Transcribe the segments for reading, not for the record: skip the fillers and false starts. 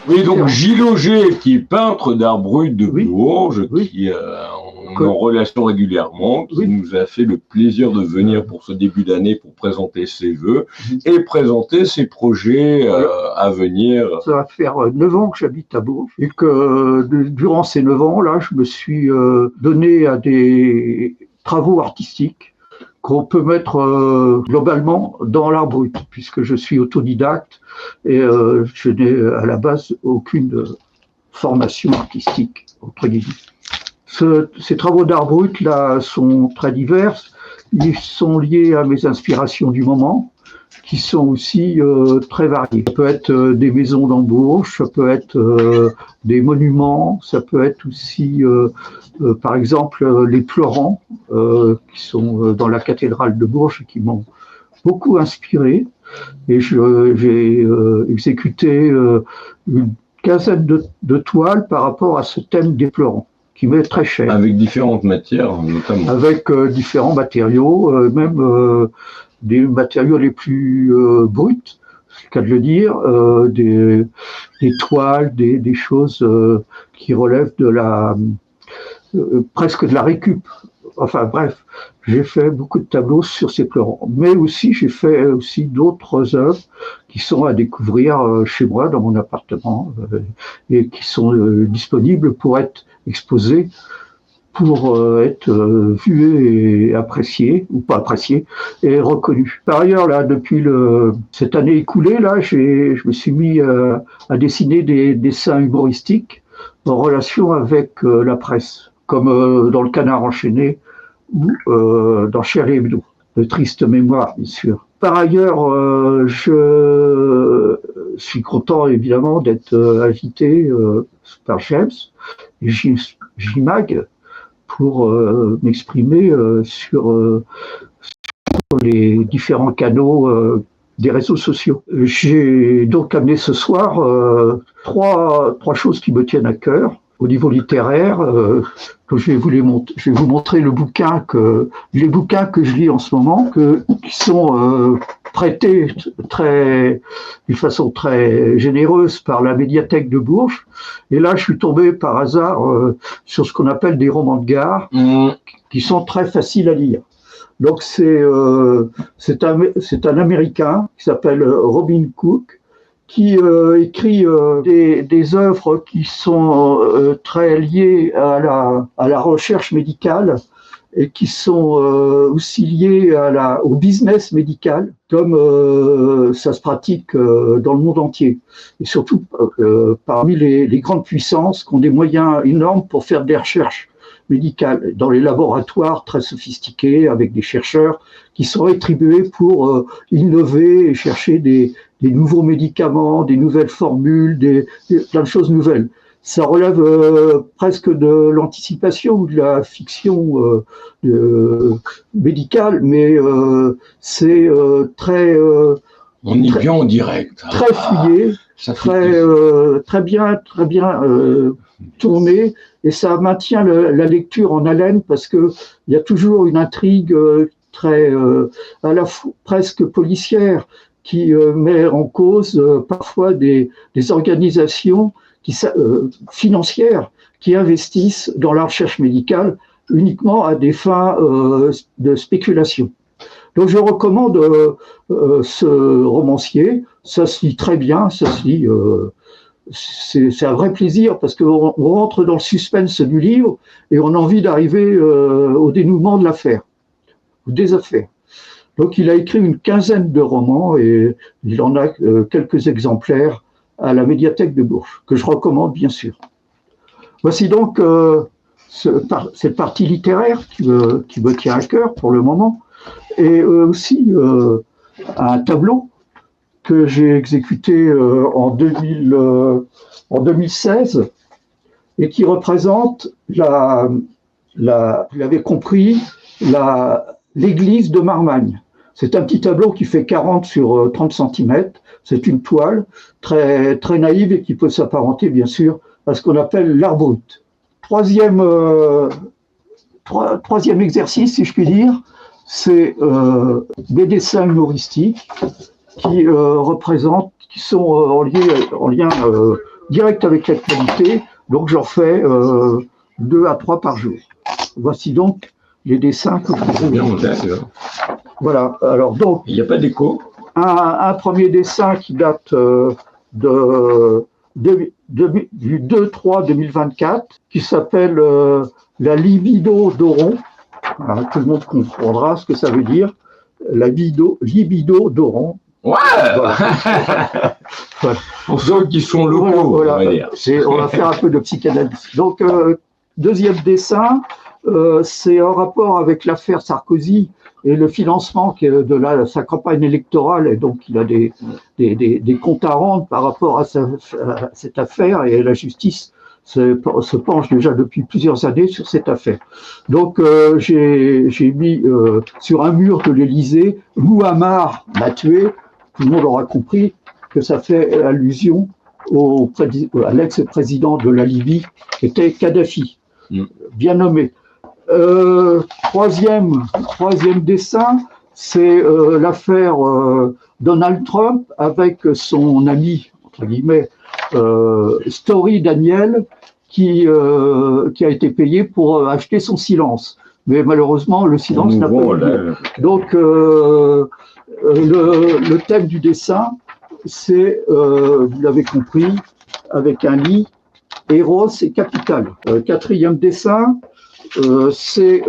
Oui, donc Gilles Auger, qui est peintre d'art brut de Bourges, qui on est en relation régulièrement, qui nous a fait le plaisir de venir pour ce début d'année pour présenter ses vœux et présenter ses projets à venir. Ça va faire 9 ans que j'habite à Bourges et que durant ces 9 ans-là, je me suis donné à des travaux artistiques qu'on peut mettre globalement dans l'art brut, puisque je suis autodidacte et je n'ai à la base aucune formation artistique, entre guillemets. Ces travaux d'art brut là sont très divers. Ils sont liés à mes inspirations du moment, qui sont aussi très variées. Ça peut être des maisons dans Bourges, ça peut être des monuments, ça peut être aussi, par exemple, les pleurants, qui sont dans la cathédrale de Bourges, qui m'ont beaucoup inspiré. Et j'ai exécuté une quinzaine de toiles par rapport à ce thème des pleurants, qui m'est très cher. Avec différentes matières, notamment. Avec différents matériaux, même des matériaux les plus bruts, c'est le cas de le dire, des toiles, des choses qui relèvent de la presque de la récup. Enfin bref, j'ai fait beaucoup de tableaux sur ces pleurants. Mais aussi, j'ai fait aussi d'autres œuvres qui sont à découvrir chez moi, dans mon appartement, et qui sont disponibles pour être exposées, pour être vues et appréciées, ou pas appréciées, et reconnues. Par ailleurs, là, depuis cette année écoulée, là, je me suis mis à dessiner des dessins humoristiques en relation avec la presse, comme dans Le Canard enchaîné ou dans Charlie Hebdo, de triste mémoire, bien sûr. Par ailleurs, je suis content évidemment d'être invité par James et JMag pour m'exprimer sur les différents canaux des réseaux sociaux. J'ai donc amené ce soir trois choses qui me tiennent à cœur. Au niveau littéraire, je vais vous montrer les bouquins que je lis en ce moment, qui sont prêtés d'une façon très généreuse par la médiathèque de Bourges. Et là, je suis tombé par hasard sur ce qu'on appelle des romans de gare, qui sont très faciles à lire. Donc c'est un Américain qui s'appelle Robin Cook, qui écrit des œuvres qui sont très liées à la recherche médicale et qui sont aussi liées au business médical, comme ça se pratique dans le monde entier. Et surtout parmi les grandes puissances qui ont des moyens énormes pour faire des recherches médicales dans les laboratoires très sophistiqués avec des chercheurs qui sont rétribués pour innover et chercher des nouveaux médicaments, des nouvelles formules, plein de choses nouvelles. Ça relève presque de l'anticipation ou de la fiction médicale, mais c'est très... on y vient en direct. Très fouillé, très bien tourné, et ça maintient la lecture en haleine parce que il y a toujours une intrigue très à la fois presque policière qui met en cause parfois des organisations financières qui investissent dans la recherche médicale uniquement à des fins de spéculation. Donc je recommande ce romancier, ça se lit très bien, ça se lit, c'est un vrai plaisir parce qu'on rentre dans le suspense du livre et on a envie d'arriver au dénouement de l'affaire, ou des affaires. Donc il a écrit une quinzaine de romans et il en a quelques exemplaires à la médiathèque de Bourges, que je recommande bien sûr. Voici donc cette partie littéraire qui me tient à cœur pour le moment, et aussi un tableau que j'ai exécuté en 2016 et qui représente vous l'avez compris, l'église de Marmagne. C'est un petit tableau qui fait 40 sur 30 cm. C'est une toile très, très naïve et qui peut s'apparenter, bien sûr, à ce qu'on appelle l'art brut. Troisième exercice, si je puis dire, c'est des dessins humoristiques qui sont en lien direct avec l'actualité, donc j'en fais 2 à 3 par jour. Voici donc les dessins que je vous ai. Voilà, alors donc... Il n'y a pas d'écho. Un premier dessin qui date du 2-3-2024, qui s'appelle la libido d'Oron. Tout le monde comprendra ce que ça veut dire. La libido d'Oron. Ouais. Voilà. Pour ceux qui sont locaux, voilà. On va faire un peu de psychanalyse. Donc, deuxième dessin, c'est en rapport avec l'affaire Sarkozy et le financement de sa campagne électorale. Et donc, il a des comptes à rendre par rapport à cette affaire, et la justice se penche déjà depuis plusieurs années sur cette affaire. Donc, j'ai mis sur un mur de l'Élysée « Mouammar m'a tué ». Tout le monde aura compris que ça fait allusion à l'ex-président de la Libye, qui était Kadhafi, bien nommé. Troisième dessin, c'est l'affaire Donald Trump avec son ami, entre guillemets, Story Daniel, qui a été payé pour acheter son silence. Mais malheureusement, le silence n'a pas eu lieu. Donc, le thème du dessin, c'est, vous l'avez compris, avec un lit, Eros et Capital. Quatrième dessin, c'est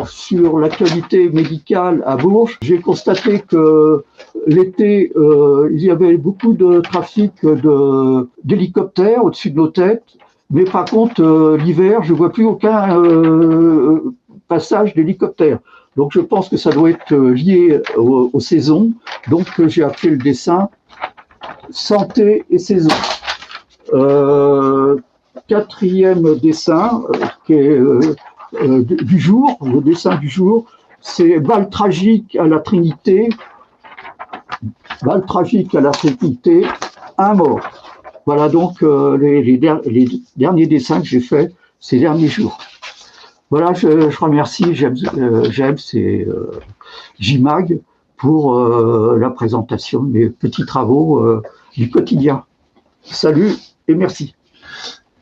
sur l'actualité médicale à Bourges. J'ai constaté que l'été, il y avait beaucoup de trafic d'hélicoptères au-dessus de nos têtes, mais par contre, l'hiver, je ne vois plus aucun passage d'hélicoptères. Donc je pense que ça doit être lié aux saisons. Donc j'ai appelé le dessin Santé et saison. Quatrième dessin qui est du jour, le dessin du jour, c'est Balle tragique à la Trinité. Balle tragique à la Trinité, un mort. Voilà donc les derniers dessins que j'ai faits ces derniers jours. Voilà, je remercie James et JMAG pour la présentation de mes petits travaux du quotidien. Salut et merci.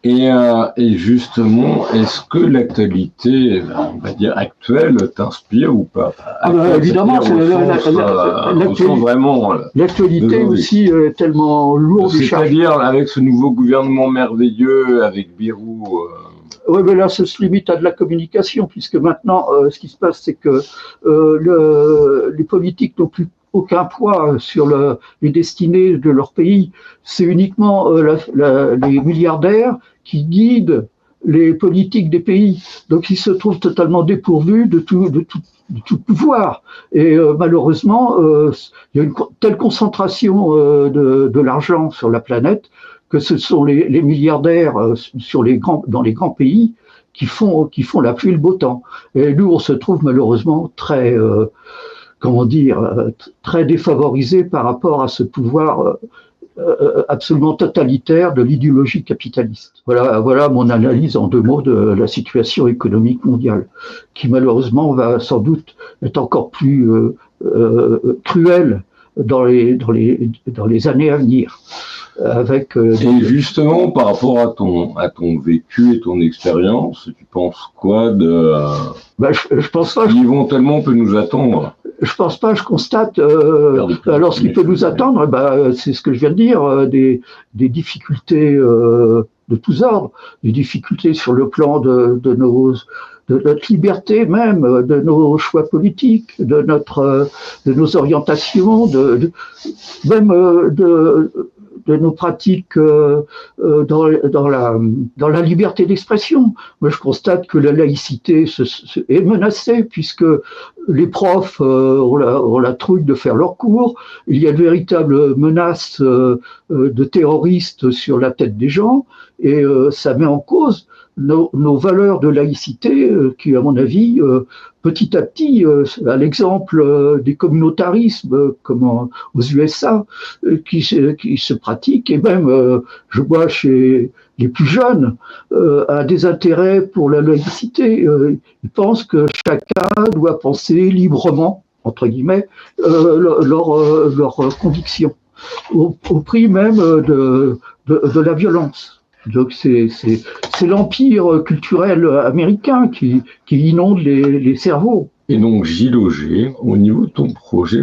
Et justement, est-ce que l'actualité, on va dire actuelle, t'inspire ou pas? Évidemment, l'actualité aussi est tellement lourde. C'est-à-dire avec ce nouveau gouvernement merveilleux, avec Bayrou. Oui, mais là, ça se limite à de la communication, puisque maintenant, ce qui se passe, c'est que les politiques n'ont plus aucun poids sur les destinées de leur pays. C'est uniquement les milliardaires qui guident les politiques des pays. Donc, ils se trouvent totalement dépourvus de tout pouvoir. Et malheureusement, il y a une telle concentration de l'argent sur la planète que ce sont les milliardaires dans les grands pays qui font la pluie et le beau temps. Et nous, on se trouve malheureusement très défavorisés par rapport à ce pouvoir absolument totalitaire de l'idéologie capitaliste. Voilà mon analyse en 2 mots de la situation économique mondiale, qui malheureusement va sans doute être encore plus cruelle dans les années à venir. Et justement, par rapport à ton vécu et ton expérience, tu penses quoi de je pense pas. Éventuellement peut nous attendre. Je pense pas. Je constate. Alors, ce qui peut nous attendre, c'est ce que je viens de dire, des difficultés de tous ordres, des difficultés sur le plan de notre liberté même, de nos choix politiques, de nos orientations, même de nos pratiques dans la liberté d'expression. Moi, je constate que la laïcité est menacée, puisque les profs ont la trouille de faire leurs cours. Il y a de véritables menaces de terroristes sur la tête des gens, et ça met en cause nos valeurs de laïcité qui, à mon avis, petit à petit, à l'exemple des communautarismes comme aux USA, qui se pratiquent, et même, je vois chez les plus jeunes, a des intérêts pour la laïcité. Ils pensent que chacun doit penser librement, entre guillemets, leurs convictions. au prix même de la violence. Donc c'est l'empire culturel américain qui inonde les cerveaux. Et donc, Gilles Auger, au niveau de ton projet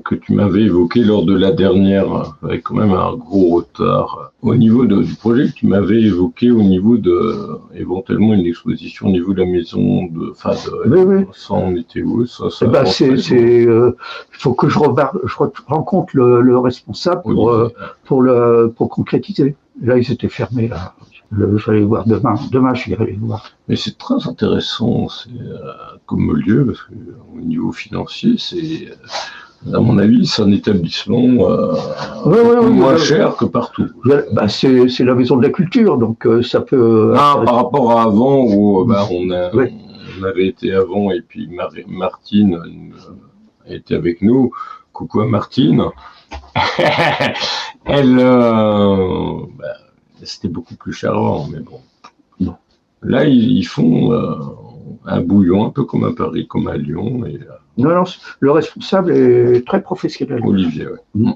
que tu m'avais évoqué lors de la dernière, avec quand même un gros retard, au niveau du projet que tu m'avais évoqué au niveau de, éventuellement, une exposition au niveau de la maison de, oui. Ça en était où, ça il faut que je rencontre le responsable pour concrétiser. Là, ils étaient fermés, là. Je vais les voir demain. Demain, je vais les voir. Mais c'est très intéressant comme lieu, parce qu'au niveau financier, c'est, à mon avis, c'est un établissement moins cher que partout. C'est la maison de la culture, donc ça peut... par rapport à avant, où on avait été avant, et puis Martine était avec nous. Coucou à Martine. Elle... c'était beaucoup plus cher avant, mais bon. Non. Là, ils font un bouillon, un peu comme à Paris, comme à Lyon. Et, non, le responsable est très professionnel. Olivier, oui.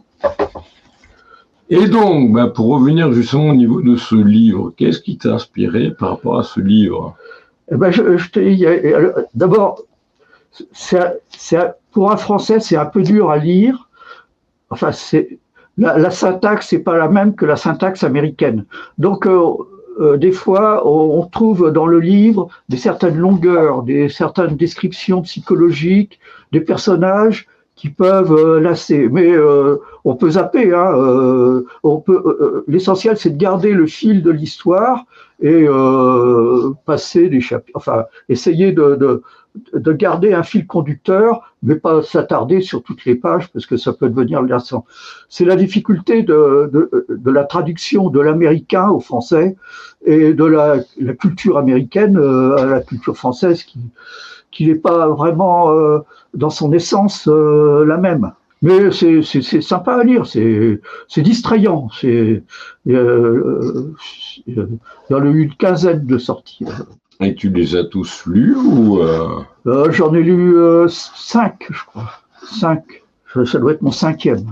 Et donc, pour revenir justement au niveau de ce livre, qu'est-ce qui t'a inspiré par rapport à ce livre? Je te dis, d'abord, pour un Français, c'est un peu dur à lire. Enfin, la syntaxe n'est pas la même que la syntaxe américaine. Donc, des fois, on trouve dans le livre certaines longueurs, certaines descriptions psychologiques, des personnages qui peuvent lasser. Mais on peut zapper. L'essentiel, c'est de garder le fil de l'histoire et passer des chapitres. Enfin, essayer de garder un fil conducteur, mais pas s'attarder sur toutes les pages parce que ça peut devenir lassant. C'est la difficulté de la traduction de l'américain au français et de la culture américaine à la culture française qui n'est pas vraiment dans son essence la même. Mais c'est sympa à lire, c'est distrayant. Il y a eu une quinzaine de sorties. Et tu les as tous lus ou J'en ai lu 5, je crois. 5. Ça doit être mon 5e.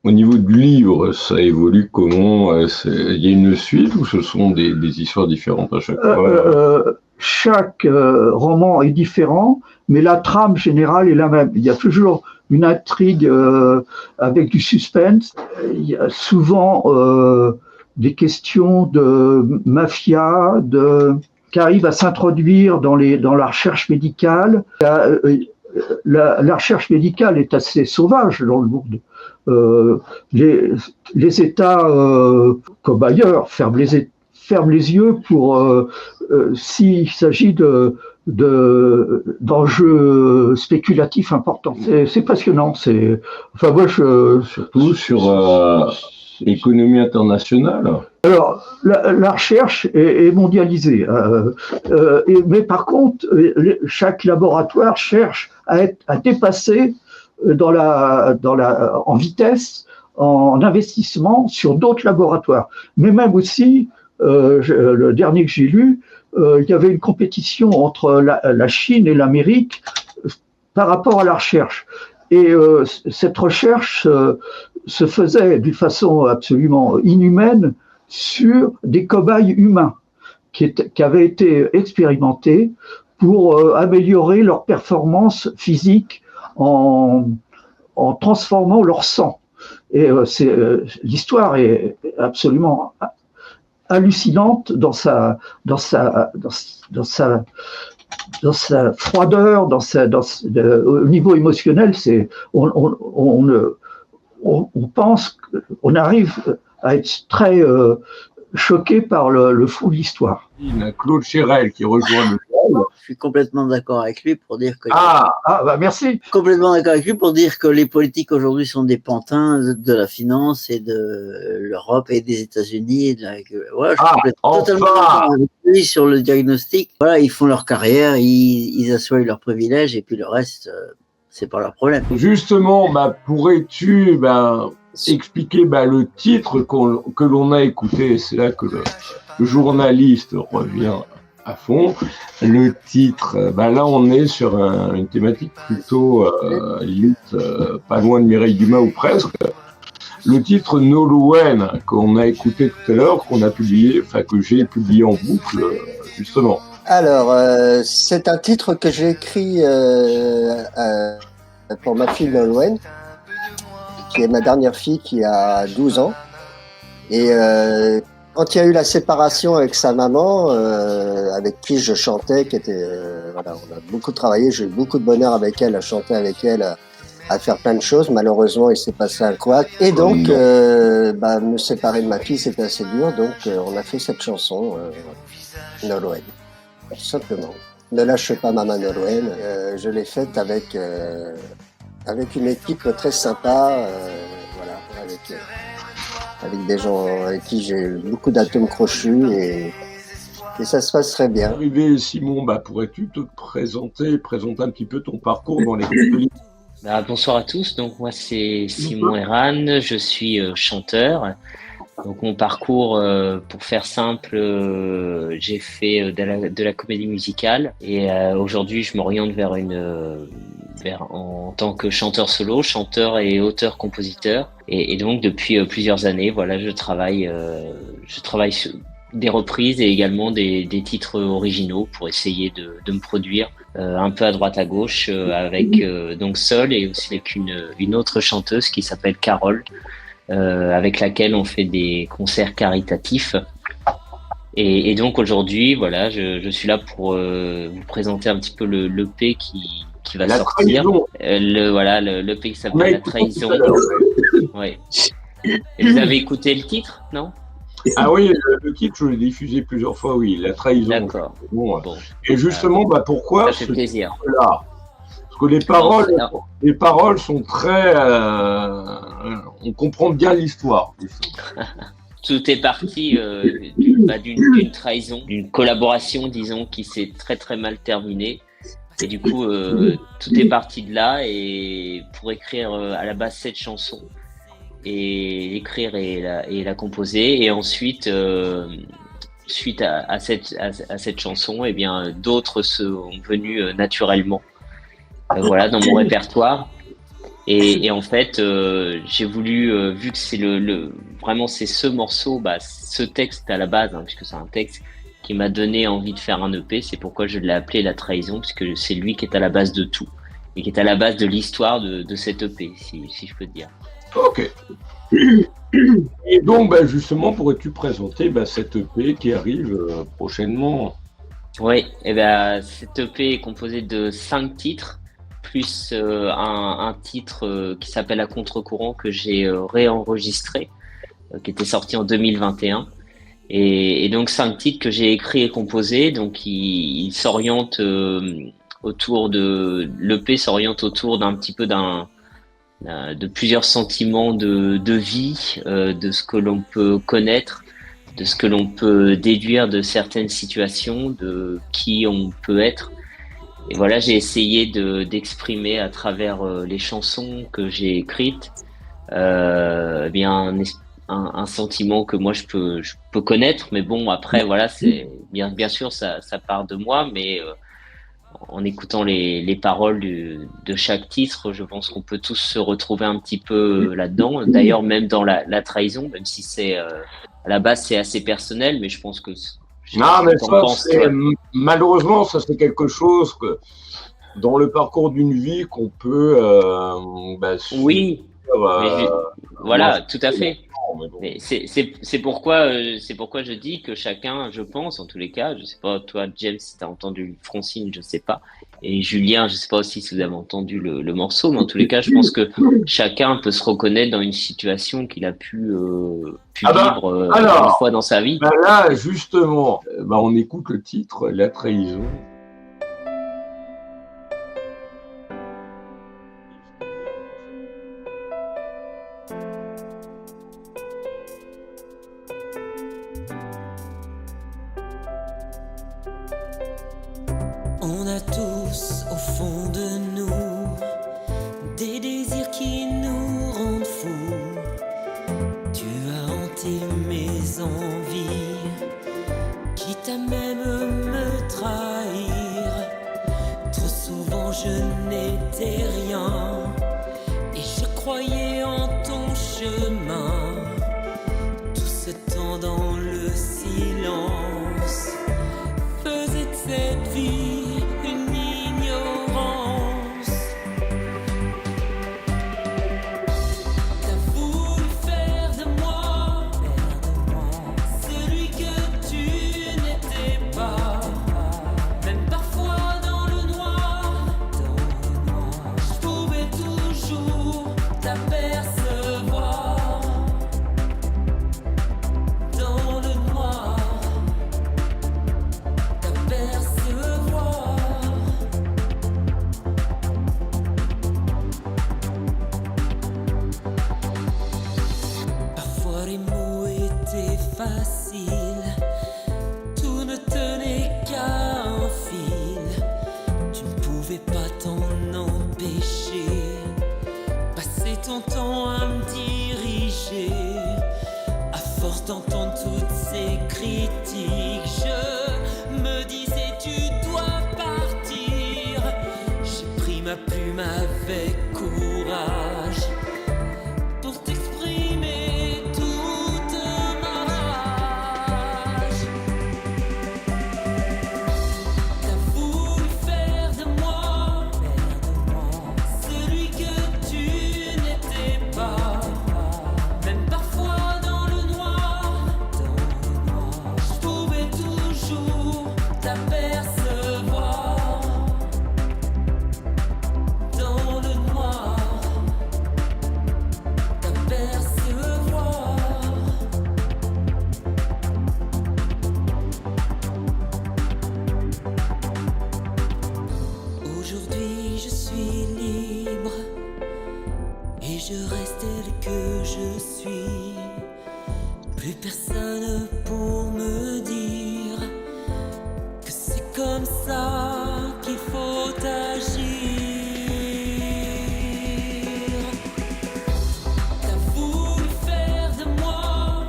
Au niveau du livre, ça évolue comment? Il y a une suite ou ce sont des histoires différentes à chaque fois? Chaque roman est différent, mais la trame générale est la même. Il y a toujours une intrigue avec du suspense. Il y a souvent des questions de mafia, qui arrivent à s'introduire dans la recherche médicale. La recherche médicale est assez sauvage dans le monde. Les États, comme ailleurs, ferment les yeux pour s'il s'agit d'enjeux spéculatifs importants. C'est passionnant. Surtout sur l'économie internationale. Alors, la recherche est mondialisée, mais par contre, chaque laboratoire cherche à dépasser en vitesse, en investissement sur d'autres laboratoires. Mais même aussi, le dernier que j'ai lu, il y avait une compétition entre la Chine et l'Amérique par rapport à la recherche. Et cette recherche se faisait d'une façon absolument inhumaine sur des cobayes humains qui avaient été expérimentés pour améliorer leur performance physique en transformant leur sang. Et l'histoire est absolument hallucinante dans sa froideur, au niveau émotionnel. On pense qu'on arrive à être très choqué par le fond de l'histoire. Claude Chérel qui rejoint le Je suis complètement d'accord avec lui pour dire que... merci. Complètement d'accord avec lui pour dire que les politiques aujourd'hui sont des pantins de la finance et de l'Europe et des États-Unis. Je suis totalement d'accord avec lui sur le diagnostic. Voilà, ils font leur carrière, ils assoient leurs privilèges et puis le reste, c'est pas leur problème. Justement, pourrais-tu expliquer le titre que l'on a écouté? C'est là que le journaliste revient à fond. Le titre, là on est sur une thématique plutôt limite, pas loin de Mireille Dumas ou presque. Le titre Nolwenn qu'on a écouté tout à l'heure, qu'on a publié, enfin que j'ai publié en boucle, justement. Alors, c'est un titre que j'ai écrit pour ma fille Nolwenn, qui est ma dernière fille qui a 12 ans. Et quand il y a eu la séparation avec sa maman, avec qui je chantais, qui était voilà, on a beaucoup travaillé, j'ai eu beaucoup de bonheur avec elle, à chanter avec elle, à faire plein de choses. Malheureusement, il s'est passé un couac. Et donc, me séparer de ma fille, c'était assez dur. Donc, on a fait cette chanson, Nolwenn, tout simplement. Ne lâche pas maman Nolwenn. Je l'ai faite avec une équipe très sympa, voilà, avec des gens avec qui j'ai beaucoup d'atomes crochus et ça se passe très bien. Arrivé, Simon, pourrais-tu te présenter un petit peu ton parcours dans les groupes de livres? Bonsoir à tous, donc moi c'est Simon Eran, je suis chanteur. Donc mon parcours, pour faire simple, j'ai fait de la comédie musicale et aujourd'hui je m'oriente en tant que chanteur solo, chanteur et auteur-compositeur. Et donc depuis plusieurs années, voilà, je travaille sur des reprises et également des titres originaux pour essayer de me produire un peu à droite à gauche avec donc seul et aussi avec une autre chanteuse qui s'appelle Carole, avec laquelle on fait des concerts caritatifs. Et donc aujourd'hui, voilà, je suis là pour vous présenter un petit peu l'EP qui va sortir. L'EP qui s'appelle La Trahison. Ouais. Et vous avez écouté le titre, non? Ah oui, le titre, je l'ai diffusé plusieurs fois, oui, La Trahison. D'accord. Bon. Et justement, pourquoi ça fait plaisir. Là, parce que les paroles sont très... on comprend bien l'histoire. Tout est parti d'une trahison, d'une collaboration, disons, qui s'est très très mal terminée. Et du coup, tout est parti de là et pour écrire à la base cette chanson et l'écrire et la composer. Et ensuite, suite à cette chanson, eh bien, d'autres sont venus naturellement, voilà, dans mon répertoire. Et en fait, j'ai voulu, vu que c'est vraiment c'est ce morceau, ce texte à la base, puisque c'est un texte qui m'a donné envie de faire un EP, c'est pourquoi je l'ai appelé La Trahison, puisque c'est lui qui est à la base de tout, et qui est à la base de l'histoire de cet EP, si je peux dire. Ok. Et donc, justement, pourrais-tu présenter cette EP qui arrive prochainement? Oui, cette EP est composée de 5 titres, plus un titre qui s'appelle À contre-courant que j'ai réenregistré, qui était sorti en 2021. Et donc 5 titres que j'ai écrits et composés, donc ils s'orientent autour de l'EP s'oriente autour d'un petit peu de plusieurs sentiments de vie, de ce que l'on peut connaître, de ce que l'on peut déduire de certaines situations, de qui on peut être. Et voilà, j'ai essayé d'exprimer à travers les chansons que j'ai écrites un sentiment que moi je peux connaître, mais bon, après voilà, c'est bien sûr ça part de moi, mais en écoutant les paroles de chaque titre, je pense qu'on peut tous se retrouver un petit peu là-dedans. D'ailleurs, même dans la trahison, même si c'est à la base c'est assez personnel, mais je pense que malheureusement, ça c'est quelque chose que dans le parcours d'une vie qu'on peut oui, voilà, tout à fait. Mais c'est pourquoi je dis que chacun, je pense, en tous les cas, je sais pas, toi, James, si tu as entendu Francine, je sais pas, et Julien, je sais pas aussi si vous avez entendu le morceau, mais en tous les cas, je pense que chacun peut se reconnaître dans une situation qu'il a pu vivre une fois dans sa vie. Là, justement, on écoute le titre, La Trahison. On a tous au fond de nous des désirs qui nous rendent fous. Tu as hanté mes envies, quitte à même me trahir. Trop souvent je n'étais rien et je croyais en ton chemin. chemin, tout ce temps dans le silence, faisait de cette vie une ignorance. T'as voulu faire de moi celui que tu n'étais pas, même parfois dans le noir, je pouvais toujours t'apercevoir. Dans le noir, t'apercevoir. Parfois les mots étaient faciles, tout ne tenait qu'à un fil. Tu ne pouvais pas t'en empêcher, passer ton temps à me diriger. À force d'entendre toutes ces critiques, je me disais tu dois partir. J'ai pris ma plume avec courage pour t'exprimer toute ma rage. T'as voulu faire de moi celui que tu n'étais pas, même parfois dans le noir, je pouvais toujours t'apercevoir. Dans le noir, t'apercevoir. Aujourd'hui je suis libre et je reste tel que je suis. Plus personne pour me dire que c'est comme ça qu'il faut agir. T'as voulu faire de moi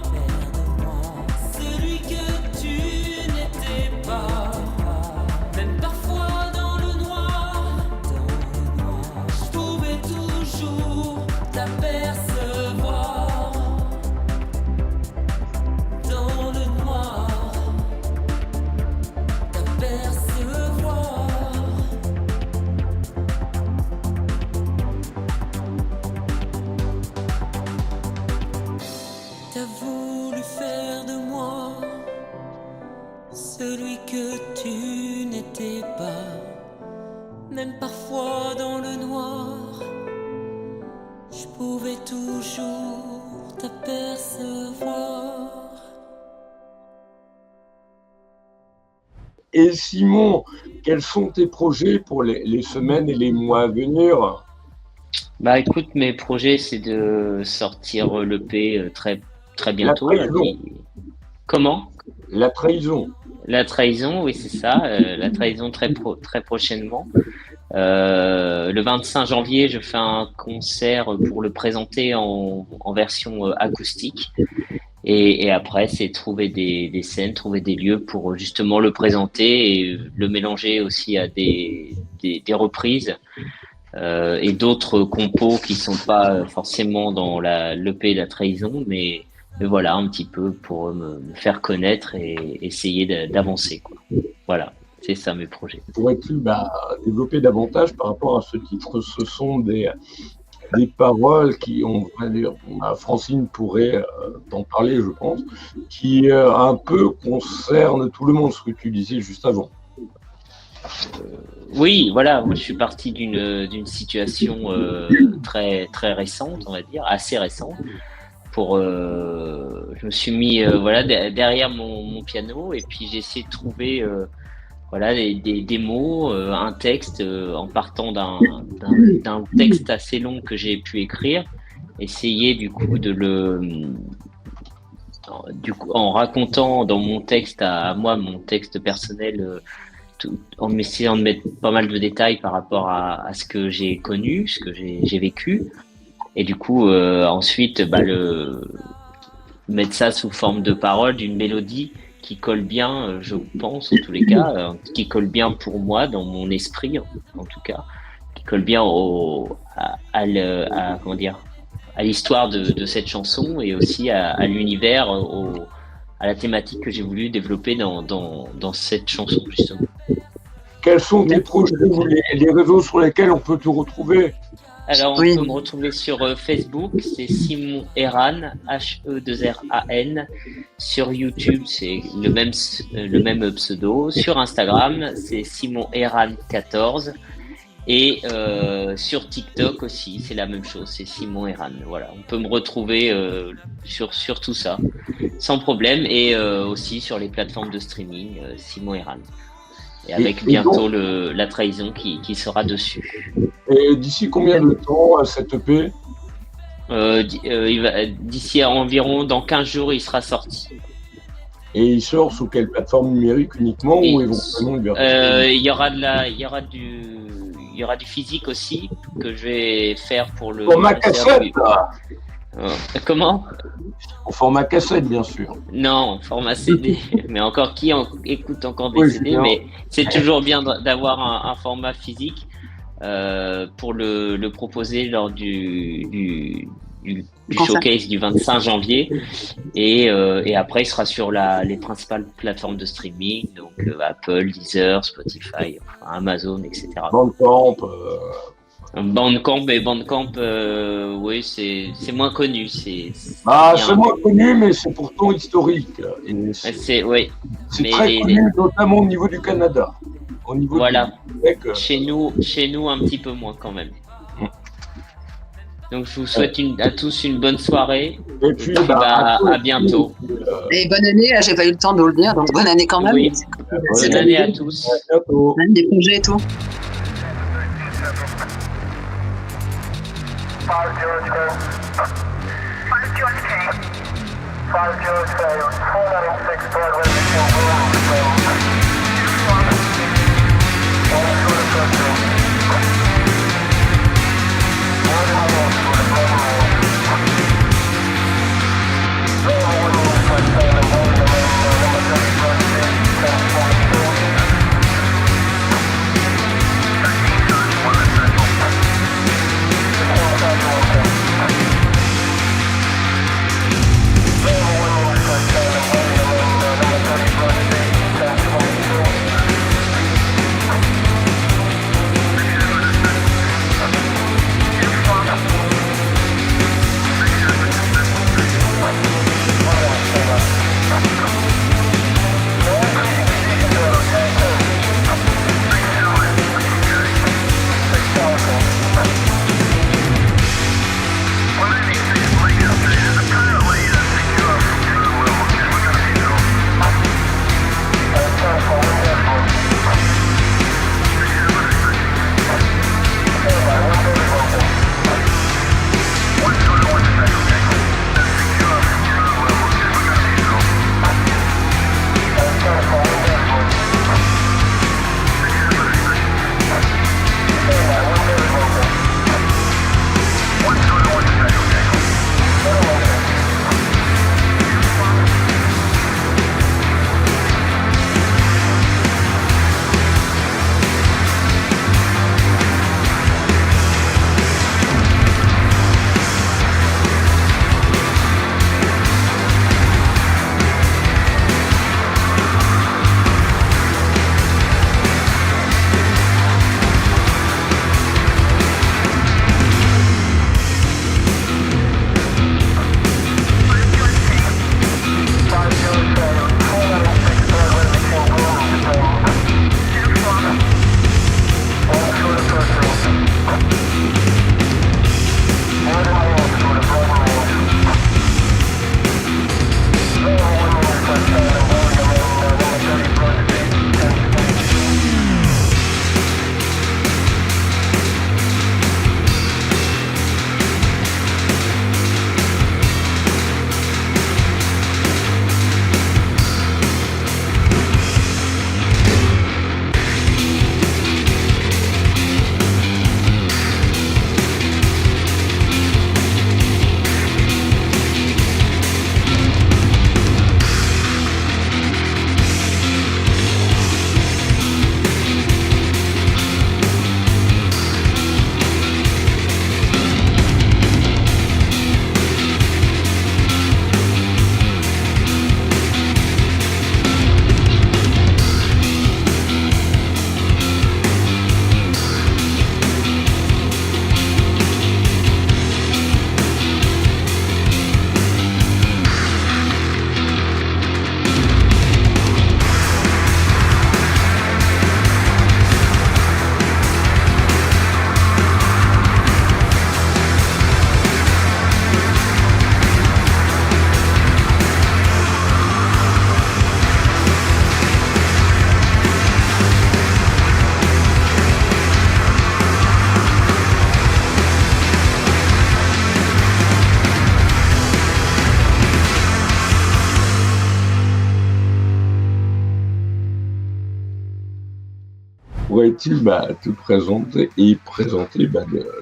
celui que tu n'étais pas, même parfois dans le noir, je pouvais toujours t'apercevoir. Dans le noir, t'apercevoir. T'as voulu faire de moi celui que tu n'étais pas, même parfois dans le noir, je pouvais toujours t'apercevoir. Et Simon, quels sont tes projets pour les semaines et les mois à venir? Bah écoute, mes projets, c'est de sortir l'EP très, très bientôt. La trahison. Comment? La trahison. La trahison, oui, c'est ça. La trahison très prochainement. Le 25 janvier, je fais un concert pour le présenter en version acoustique. Et après, c'est trouver des scènes, trouver des lieux pour justement le présenter et le mélanger aussi à des reprises et d'autres compos qui sont pas forcément dans l'EP de la trahison, mais voilà, un petit peu pour me faire connaître et essayer d'avancer, quoi. Voilà, c'est ça mes projets. Pourrais-tu développer davantage par rapport à ce titre? Ce sont des paroles qui, Francine pourrait t'en parler, je pense, qui un peu concernent tout le monde, ce que tu disais juste avant. Oui, voilà, moi je suis parti d'une situation très très récente, on va dire, assez récente. Je me suis mis derrière mon piano et puis j'ai essayé de trouver des mots, un texte en partant d'un texte assez long que j'ai pu écrire, essayer du coup en racontant dans mon texte à moi, mon texte personnel, en essayant de mettre pas mal de détails par rapport à ce que j'ai connu, ce que j'ai vécu, et du coup ensuite mettre ça sous forme de parole, d'une mélodie qui colle bien, je pense en tous les cas, qui colle bien pour moi dans mon esprit en tout cas, qui colle bien l'histoire de cette chanson et aussi à l'univers, à la thématique que j'ai voulu développer dans cette chanson, justement. Quels sont tes projets, les réseaux sur lesquels on peut te retrouver? Alors, on peut me retrouver sur Facebook, c'est Simon Heran, H-E-2-R-A-N. Sur YouTube, c'est le même pseudo. Sur Instagram, c'est Simon Heran 14. Et sur TikTok aussi, c'est la même chose, c'est Simon Heran. Voilà, on peut me retrouver sur tout ça, sans problème. Et aussi sur les plateformes de streaming, Simon Heran. Et avec bientôt la trahison qui sera dessus. Et d'ici combien de temps cette EP? D'ici à environ dans 15 jours, il sera sorti. Et il sort sous quelle plateforme numérique uniquement ou éventuellement il y aura du physique aussi que je vais faire pour le. Format cassette là. Comment? En format cassette, bien sûr. Non, format CD. Mais encore qui écoute encore des CD, mais c'est toujours bien d'avoir un format physique pour le proposer lors du showcase du 25 janvier. Et après, il sera sur les principales plateformes de streaming, donc Apple, Deezer, Spotify, Amazon, etc. Bandcamp, oui, c'est moins connu. C'est moins connu, mais c'est pourtant historique. C'est très connu, notamment au niveau du Canada. Au niveau du Québec, chez nous, un petit peu moins quand même. Donc, je vous souhaite à tous une bonne soirée. Et puis, à bientôt. Et bonne année, j'ai pas eu le temps de vous le dire, donc bonne année quand même. Oui. Bonne année à tous. À bientôt. Même des congés et tout. 5 George K. 5 George K. 5 George K. 496 Broadway, pourrais-tu te présenter et présenter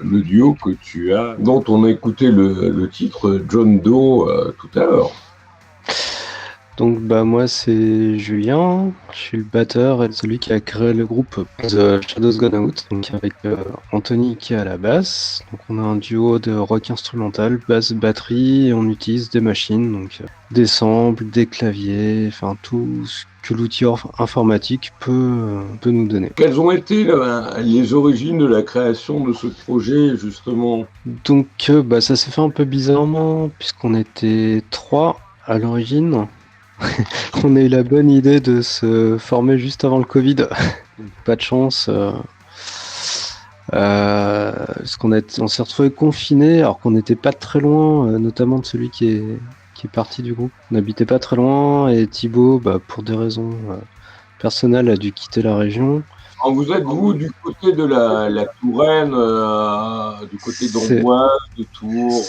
le duo que tu as, dont on a écouté le titre John Doe tout à l'heure. Donc moi c'est Julien, je suis le batteur et celui qui a créé le groupe The Shadows Gone Out, donc avec Anthony qui est à la basse. Donc on a un duo de rock instrumental, basse, batterie, et on utilise des machines, donc des samples, des claviers, enfin tout ce que l'outil informatique peut nous donner. Quelles ont été les origines de la création de ce projet justement? Donc ça s'est fait un peu bizarrement puisqu'on était 3 à l'origine. On a eu la bonne idée de se former juste avant le Covid. Pas de chance. Parce on s'est retrouvé confinés alors qu'on n'était pas très loin, notamment de celui qui est parti du groupe. On n'habitait pas très loin et Thibaut, pour des raisons personnelles, a dû quitter la région. Alors vous êtes du côté de la Touraine, du côté d'Amboise, de Tours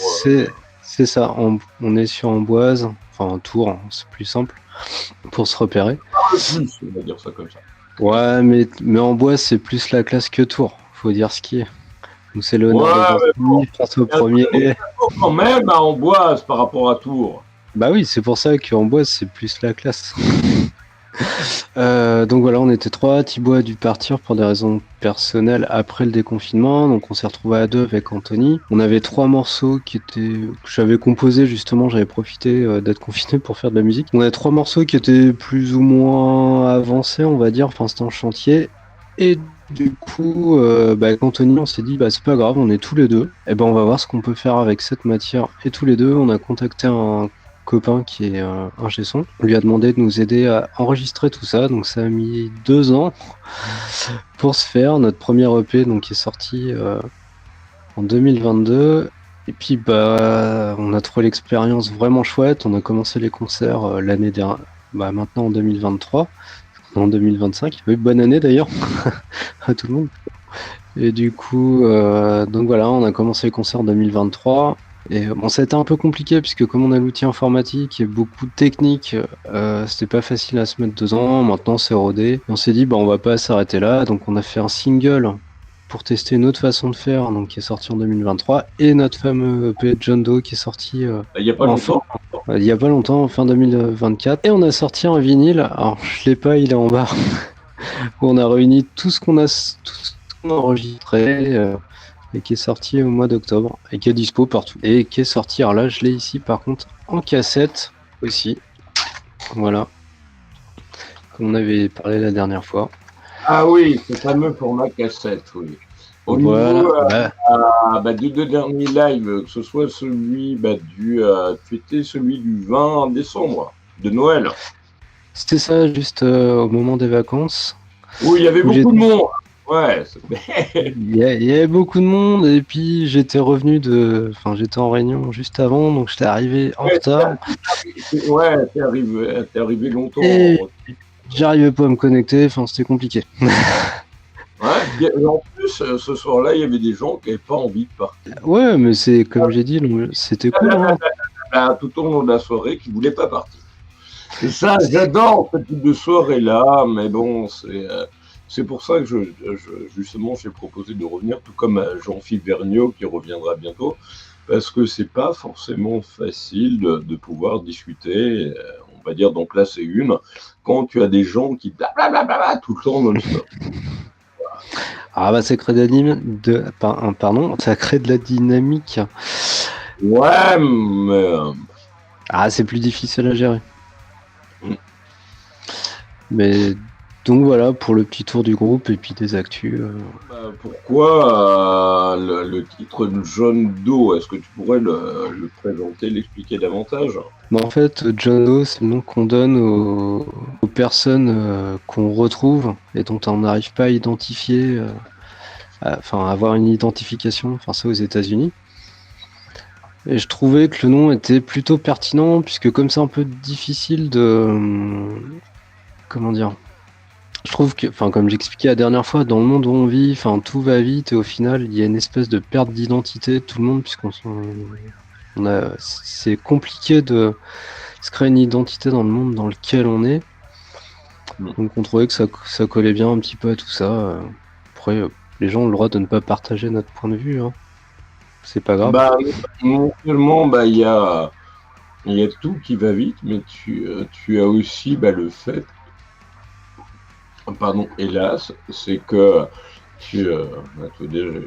C'est ça, on est sur Amboise. Enfin, Tours, c'est plus simple pour se repérer. On va dire ça comme ça. Ouais, mais Amboise, c'est plus la classe que Tours. Faut dire ce qui est. Nous, c'est l'honneur de face au premier. Quand même à Amboise par rapport à Tours. Bah oui, c'est pour ça qu'Amboise, c'est plus la classe. Donc voilà, on était 3. Thibaut a dû partir pour des raisons personnelles après le déconfinement. Donc on s'est retrouvé à 2 avec Anthony. On avait 3 morceaux que j'avais composés justement. J'avais profité d'être confiné pour faire de la musique. On avait 3 morceaux qui étaient plus ou moins avancés, on va dire. Enfin, c'était en chantier. Et du coup, avec Anthony, on s'est dit, c'est pas grave, on est tous les deux. Et on va voir ce qu'on peut faire avec cette matière. Et tous les deux, on a contacté un copain qui est ingé son. On lui a demandé de nous aider à enregistrer tout ça, donc ça a mis 2 ans pour se faire. Notre premier EP qui est sorti en 2022, et puis on a trouvé l'expérience vraiment chouette. On a commencé les concerts l'année dernière, maintenant en 2023, en 2025. Oui, bonne année d'ailleurs à tout le monde. Et du coup, donc voilà, on a commencé les concerts en 2023. Et ça a été un peu compliqué puisque comme on a l'outil informatique et beaucoup de techniques, c'était pas facile à se mettre dedans. Maintenant c'est rodé. Et on s'est dit on va pas s'arrêter là, donc on a fait un single pour tester une autre façon de faire, donc qui est sorti en 2023, et notre fameux EP John Doe qui est sorti il y a pas longtemps, fin 2024. Et on a sorti un vinyle. Alors je l'ai pas, il est en bas. Où on a réuni tout ce qu'on a enregistré. Et qui est sorti au mois d'octobre, et qui est dispo partout. Et qui est sorti, alors là je l'ai ici par contre, en cassette aussi. Voilà. Comme on avait parlé la dernière fois. Ah oui, ce fameux format cassette, oui. Au niveau des 2 derniers lives, que ce soit celui tu étais celui du 20 décembre, de Noël. C'était ça, juste au moment des vacances. Oui, il y avait beaucoup de monde. Ouais. Il y avait beaucoup de monde et puis j'étais en réunion juste avant, donc j'étais arrivé en retard. Ouais, t'es arrivé longtemps. Et j'arrivais pas à me connecter, c'était compliqué. Ouais, en plus, ce soir-là, il y avait des gens qui n'avaient pas envie de partir. Ouais, mais c'est comme j'ai dit, c'était cool. Tout au long de la soirée, qui ne voulaient pas partir. Et ça, j'adore ce type de soirée-là, mais bon, c'est pour ça que justement j'ai proposé de revenir, tout comme à Jean-Philippe Vergniaud qui reviendra bientôt, parce que c'est pas forcément facile de pouvoir discuter, on va dire d'en placer une, quand tu as des gens qui blablabla tout le temps non-stop. Ah ça crée ça crée de la dynamique. Ouais, mais... c'est plus difficile à gérer. Mais... Donc voilà pour le petit tour du groupe et puis des actus. Pourquoi le titre John Doe? Est-ce que tu pourrais le présenter, l'expliquer davantage? En fait, John Doe, c'est le nom qu'on donne aux personnes qu'on retrouve et dont on n'arrive pas à identifier, à avoir une identification, ça aux États-Unis. Et je trouvais que le nom était plutôt pertinent puisque comme c'est un peu difficile de... Comment dire ? Je trouve que, comme j'expliquais la dernière fois, dans le monde où on vit, tout va vite et au final, il y a une espèce de perte d'identité de tout le monde c'est compliqué de se créer une identité dans le monde dans lequel on est. Donc on trouvait que ça collait bien un petit peu à tout ça. Après, les gens ont le droit de ne pas partager notre point de vue. Hein. C'est pas grave. Bah, non seulement il y a tout qui va vite, mais tu as aussi le fait, pardon, hélas, c'est que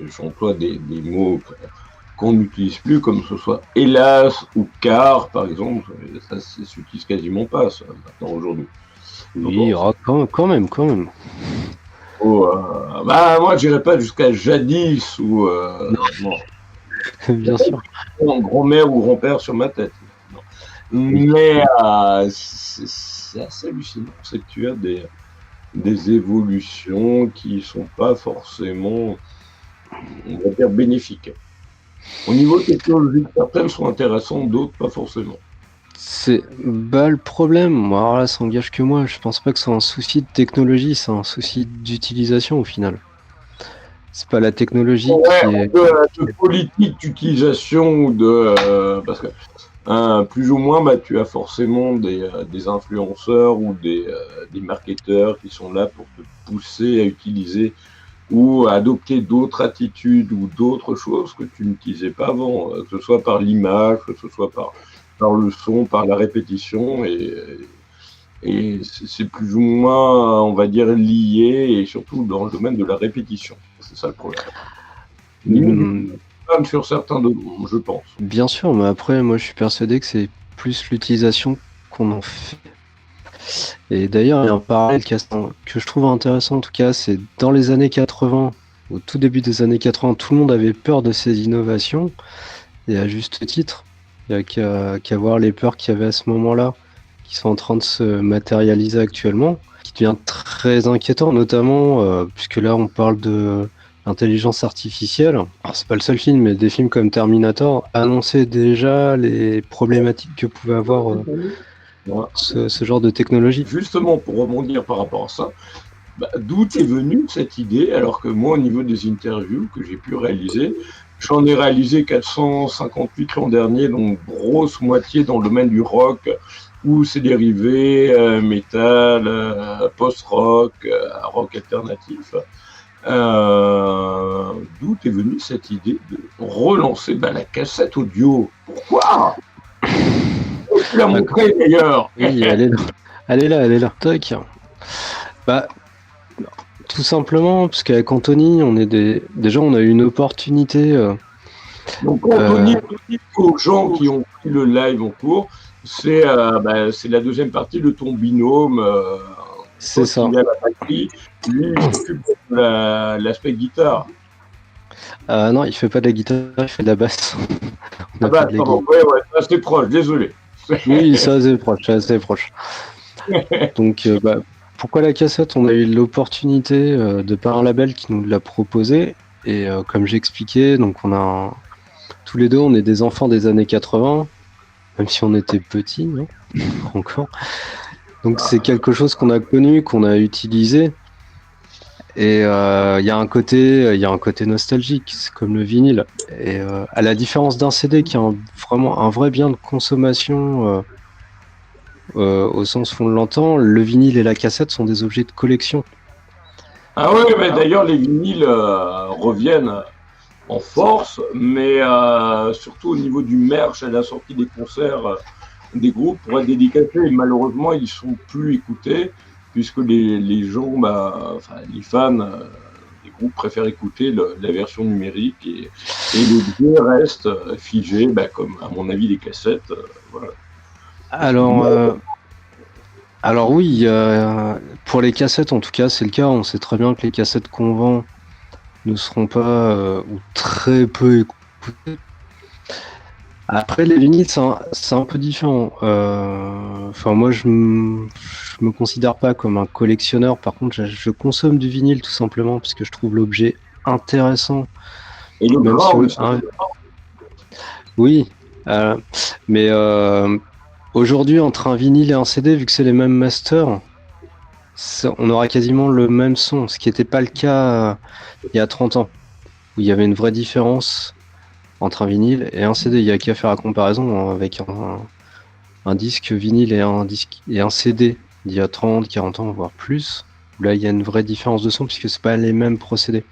j'emploie des mots qu'on n'utilise plus, comme ce soit hélas ou car, par exemple, ça s'utilise quasiment pas, ça, maintenant, aujourd'hui. Oui, quand même. Moi, je dirais pas jusqu'à jadis ou non. Bien sûr. Grand-mère ou grand-père sur ma tête. Non. Mais c'est assez hallucinant, c'est que tu as des évolutions qui sont pas forcément, on va dire, bénéfiques. Au niveau technologique, certaines sont intéressantes, d'autres pas forcément. C'est le problème. Alors là, ça engage que moi. Je pense pas que c'est un souci de technologie, c'est un souci d'utilisation au final. C'est pas la technologie qui est. De politique d'utilisation ou parce que plus ou moins, tu as forcément des influenceurs ou des marketeurs qui sont là pour te pousser à utiliser ou à adopter d'autres attitudes ou d'autres choses que tu n'utilisais pas avant, que ce soit par l'image, que ce soit par le son, par la répétition, et c'est plus ou moins, on va dire, lié, et surtout dans le domaine de la répétition. C'est ça le problème. Sur certains domaines, je pense. Bien sûr, mais après, moi je suis persuadé que c'est plus l'utilisation qu'on en fait. Et d'ailleurs, il y a un parallèle que je trouve intéressant en tout cas, c'est dans les années 80, au tout début des années 80, tout le monde avait peur de ces innovations, et à juste titre. Il n'y a qu'à voir les peurs qu'il y avait à ce moment-là, qui sont en train de se matérialiser actuellement, qui devient très inquiétant, notamment puisque là on parle de l'intelligence artificielle. Alors, c'est pas le seul film, mais des films comme Terminator annonçaient déjà les problématiques que pouvait avoir ce genre de technologie. Justement, pour rebondir par rapport à ça, d'où est venue cette idée, alors que moi, au niveau des interviews que j'ai pu réaliser, j'en ai réalisé 458 l'an dernier, donc grosse moitié dans le domaine du rock, ou ses dérivés, métal, post-rock, rock alternatif. D'où est venue cette idée de relancer la cassette audio? Pourquoi? Tu l'as montré d'ailleurs. Oui, elle est là. Tac. Tout simplement, parce qu'avec Anthony, déjà on a eu une opportunité. Donc Anthony, aux gens qui ont pris le live en cours, c'est la deuxième partie de ton binôme. C'est ça. Il a la batterie, lui il s'occupe de l'aspect guitare. Non, il fait pas de la guitare, il fait de la basse. Pardon, c'est proche, désolé. Oui, ça c'est proche. Donc, pourquoi la cassette? On a eu l'opportunité de par un label qui nous l'a proposé, et comme j'expliquais, donc tous les deux, on est des enfants des années 80, même si on était petits, non encore. Donc c'est quelque chose qu'on a connu, qu'on a utilisé, et il y a un côté nostalgique, c'est comme le vinyle, et à la différence d'un CD qui est vraiment un vrai bien de consommation au sens où on l'entend, le vinyle et la cassette sont des objets de collection. Ah oui, mais d'ailleurs les vinyles reviennent en force, mais surtout au niveau du merch à la sortie des concerts des groupes pour être dédicacés, et malheureusement ils sont plus écoutés puisque les gens, les fans des groupes préfèrent écouter la version numérique, et l'objet reste figé, comme à mon avis les cassettes. Voilà. Alors oui, pour les cassettes en tout cas c'est le cas, on sait très bien que les cassettes qu'on vend ne seront pas ou très peu écoutées. Après les vinyles c'est un peu différent. Moi je me considère pas comme un collectionneur, par contre je consomme du vinyle tout simplement parce que je trouve l'objet intéressant. Et le gras aussi. Oui, mais aujourd'hui, entre un vinyle et un CD, vu que c'est les mêmes masters, on aura quasiment le même son, ce qui n'était pas le cas il y a 30 ans, où il y avait une vraie différence entre un vinyle et un CD. Il n'y a qu'à faire la comparaison avec un disque vinyle et un CD d'il y a 30, 40 ans, voire plus. Là, il y a une vraie différence de son puisque c'est pas les mêmes procédés.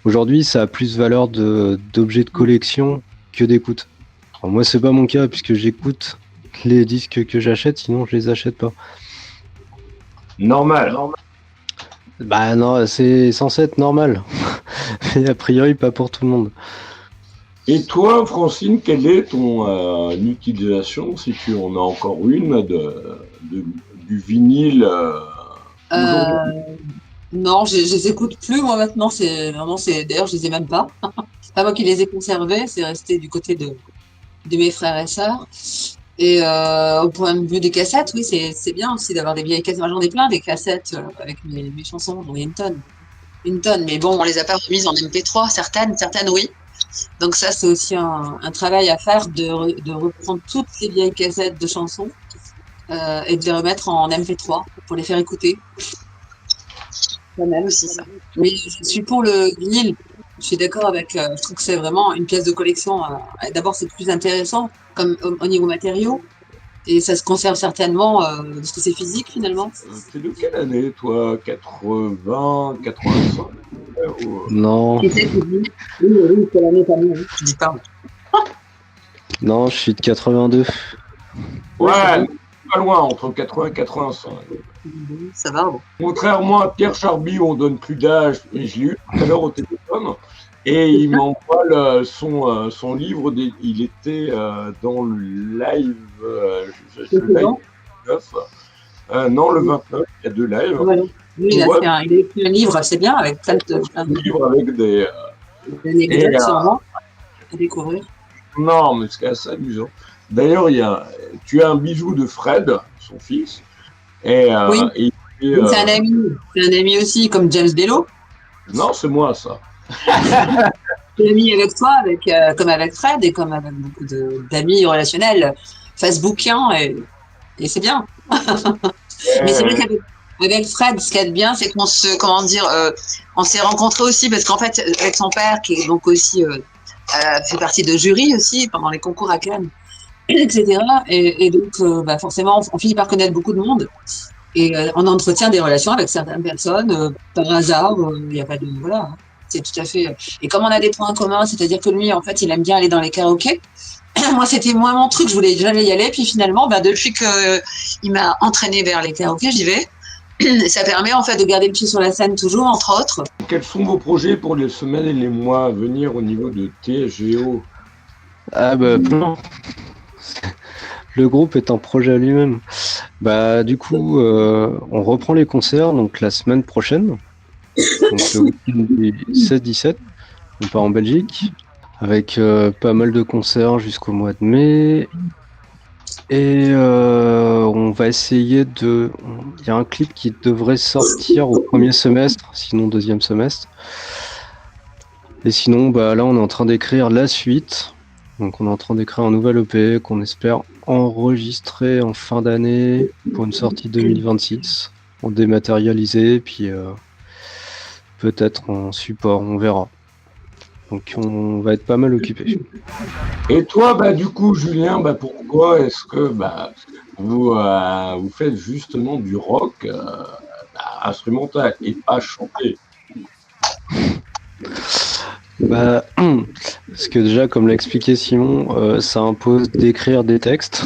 Aujourd'hui, ça a plus valeur d'objet de collection que d'écoute. Alors moi, c'est pas mon cas puisque j'écoute les disques que j'achète, sinon je les achète pas. Normal. Bah non, c'est censé être normal. Mais a priori, pas pour tout le monde. Et toi, Francine, quelle est ton utilisation, si tu en as encore une, du vinyle Non, je les écoute plus, moi, maintenant. D'ailleurs, je les ai même pas. C'est pas moi qui les ai conservés, c'est resté du côté de mes frères et sœurs. Et au point de vue des cassettes, oui, c'est bien aussi d'avoir des vieilles cassettes. Moi, j'en ai plein des cassettes avec mes chansons, j'en ai une tonne. Mais bon, on les a pas remises en MP3, certaines oui. Donc ça, c'est aussi un travail à faire de reprendre toutes les vieilles cassettes de chansons et de les remettre en MP3 pour les faire écouter. Pas mal aussi ça. Mais je suis pour le vinyle. Je suis d'accord avec. Je trouve que c'est vraiment une pièce de collection. D'abord, c'est plus intéressant comme au niveau matériaux. Et ça se conserve certainement parce que c'est physique finalement. T'es de quelle année, toi? 80, 85 Non. Oui, c'est l'année pas mieux. Je dis pas. Non, je suis de 82. Ouais, pas loin, entre 80 et 85. Ça va, bon. Contrairement à Pierre Charby, on donne plus d'âge, et je l'ai eu tout à l'heure au téléphone, et il m'envoie son livre, il était dans le live, le live 29, non, le 29, il y a 2 lives. Ouais. Lui, il a écrit un livre, c'est bien, avec plein de livres avec des anecdotes sûrement à découvrir. Non, mais c'est assez amusant. D'ailleurs, tu as un bijou de Fred, son fils. Oui. C'est un ami aussi, comme James Bello. Non, c'est moi, ça. Un ami avec toi, comme avec Fred et comme avec beaucoup d'amis relationnels facebookiens, et c'est bien. Mais c'est vrai qu'avec Fred, ce qu'il y a de bien, c'est qu'on on s'est rencontrés aussi parce qu'en fait, avec son père, qui est donc aussi fait partie de jury aussi pendant les concours à Cannes, etc. Et donc, forcément, on finit par connaître beaucoup de monde. Et on entretient des relations avec certaines personnes par hasard. Il n'y a pas de voilà. C'est tout à fait. Et comme on a des points communs, c'est-à-dire que lui, en fait, il aime bien aller dans les karaokés. Moi, c'était moins mon truc. Je voulais jamais y aller. Puis finalement, depuis que il m'a entraîné vers les karaokés, j'y vais. Ça permet en fait de garder le pied sur la scène toujours, entre autres. Quels sont vos projets pour les semaines et les mois à venir au niveau de TSGO? Ah bah plein. Le groupe est un projet à lui-même. Bah du coup, on reprend les concerts donc la semaine prochaine. Donc le week-end du 16-17, on part en Belgique avec pas mal de concerts jusqu'au mois de mai. Et on va essayer il y a un clip qui devrait sortir au premier semestre, sinon deuxième semestre. Et sinon, là, on est en train d'écrire la suite. Donc, on est en train d'écrire un nouvel EP qu'on espère enregistrer en fin d'année pour une sortie 2026, en dématérialisé, puis peut-être en support, on verra. Donc on va être pas mal occupé. Et toi, du coup, Julien, pourquoi est-ce que vous faites justement du rock instrumental et pas chanter? Parce que déjà, comme l'a expliqué Simon, ça impose d'écrire des textes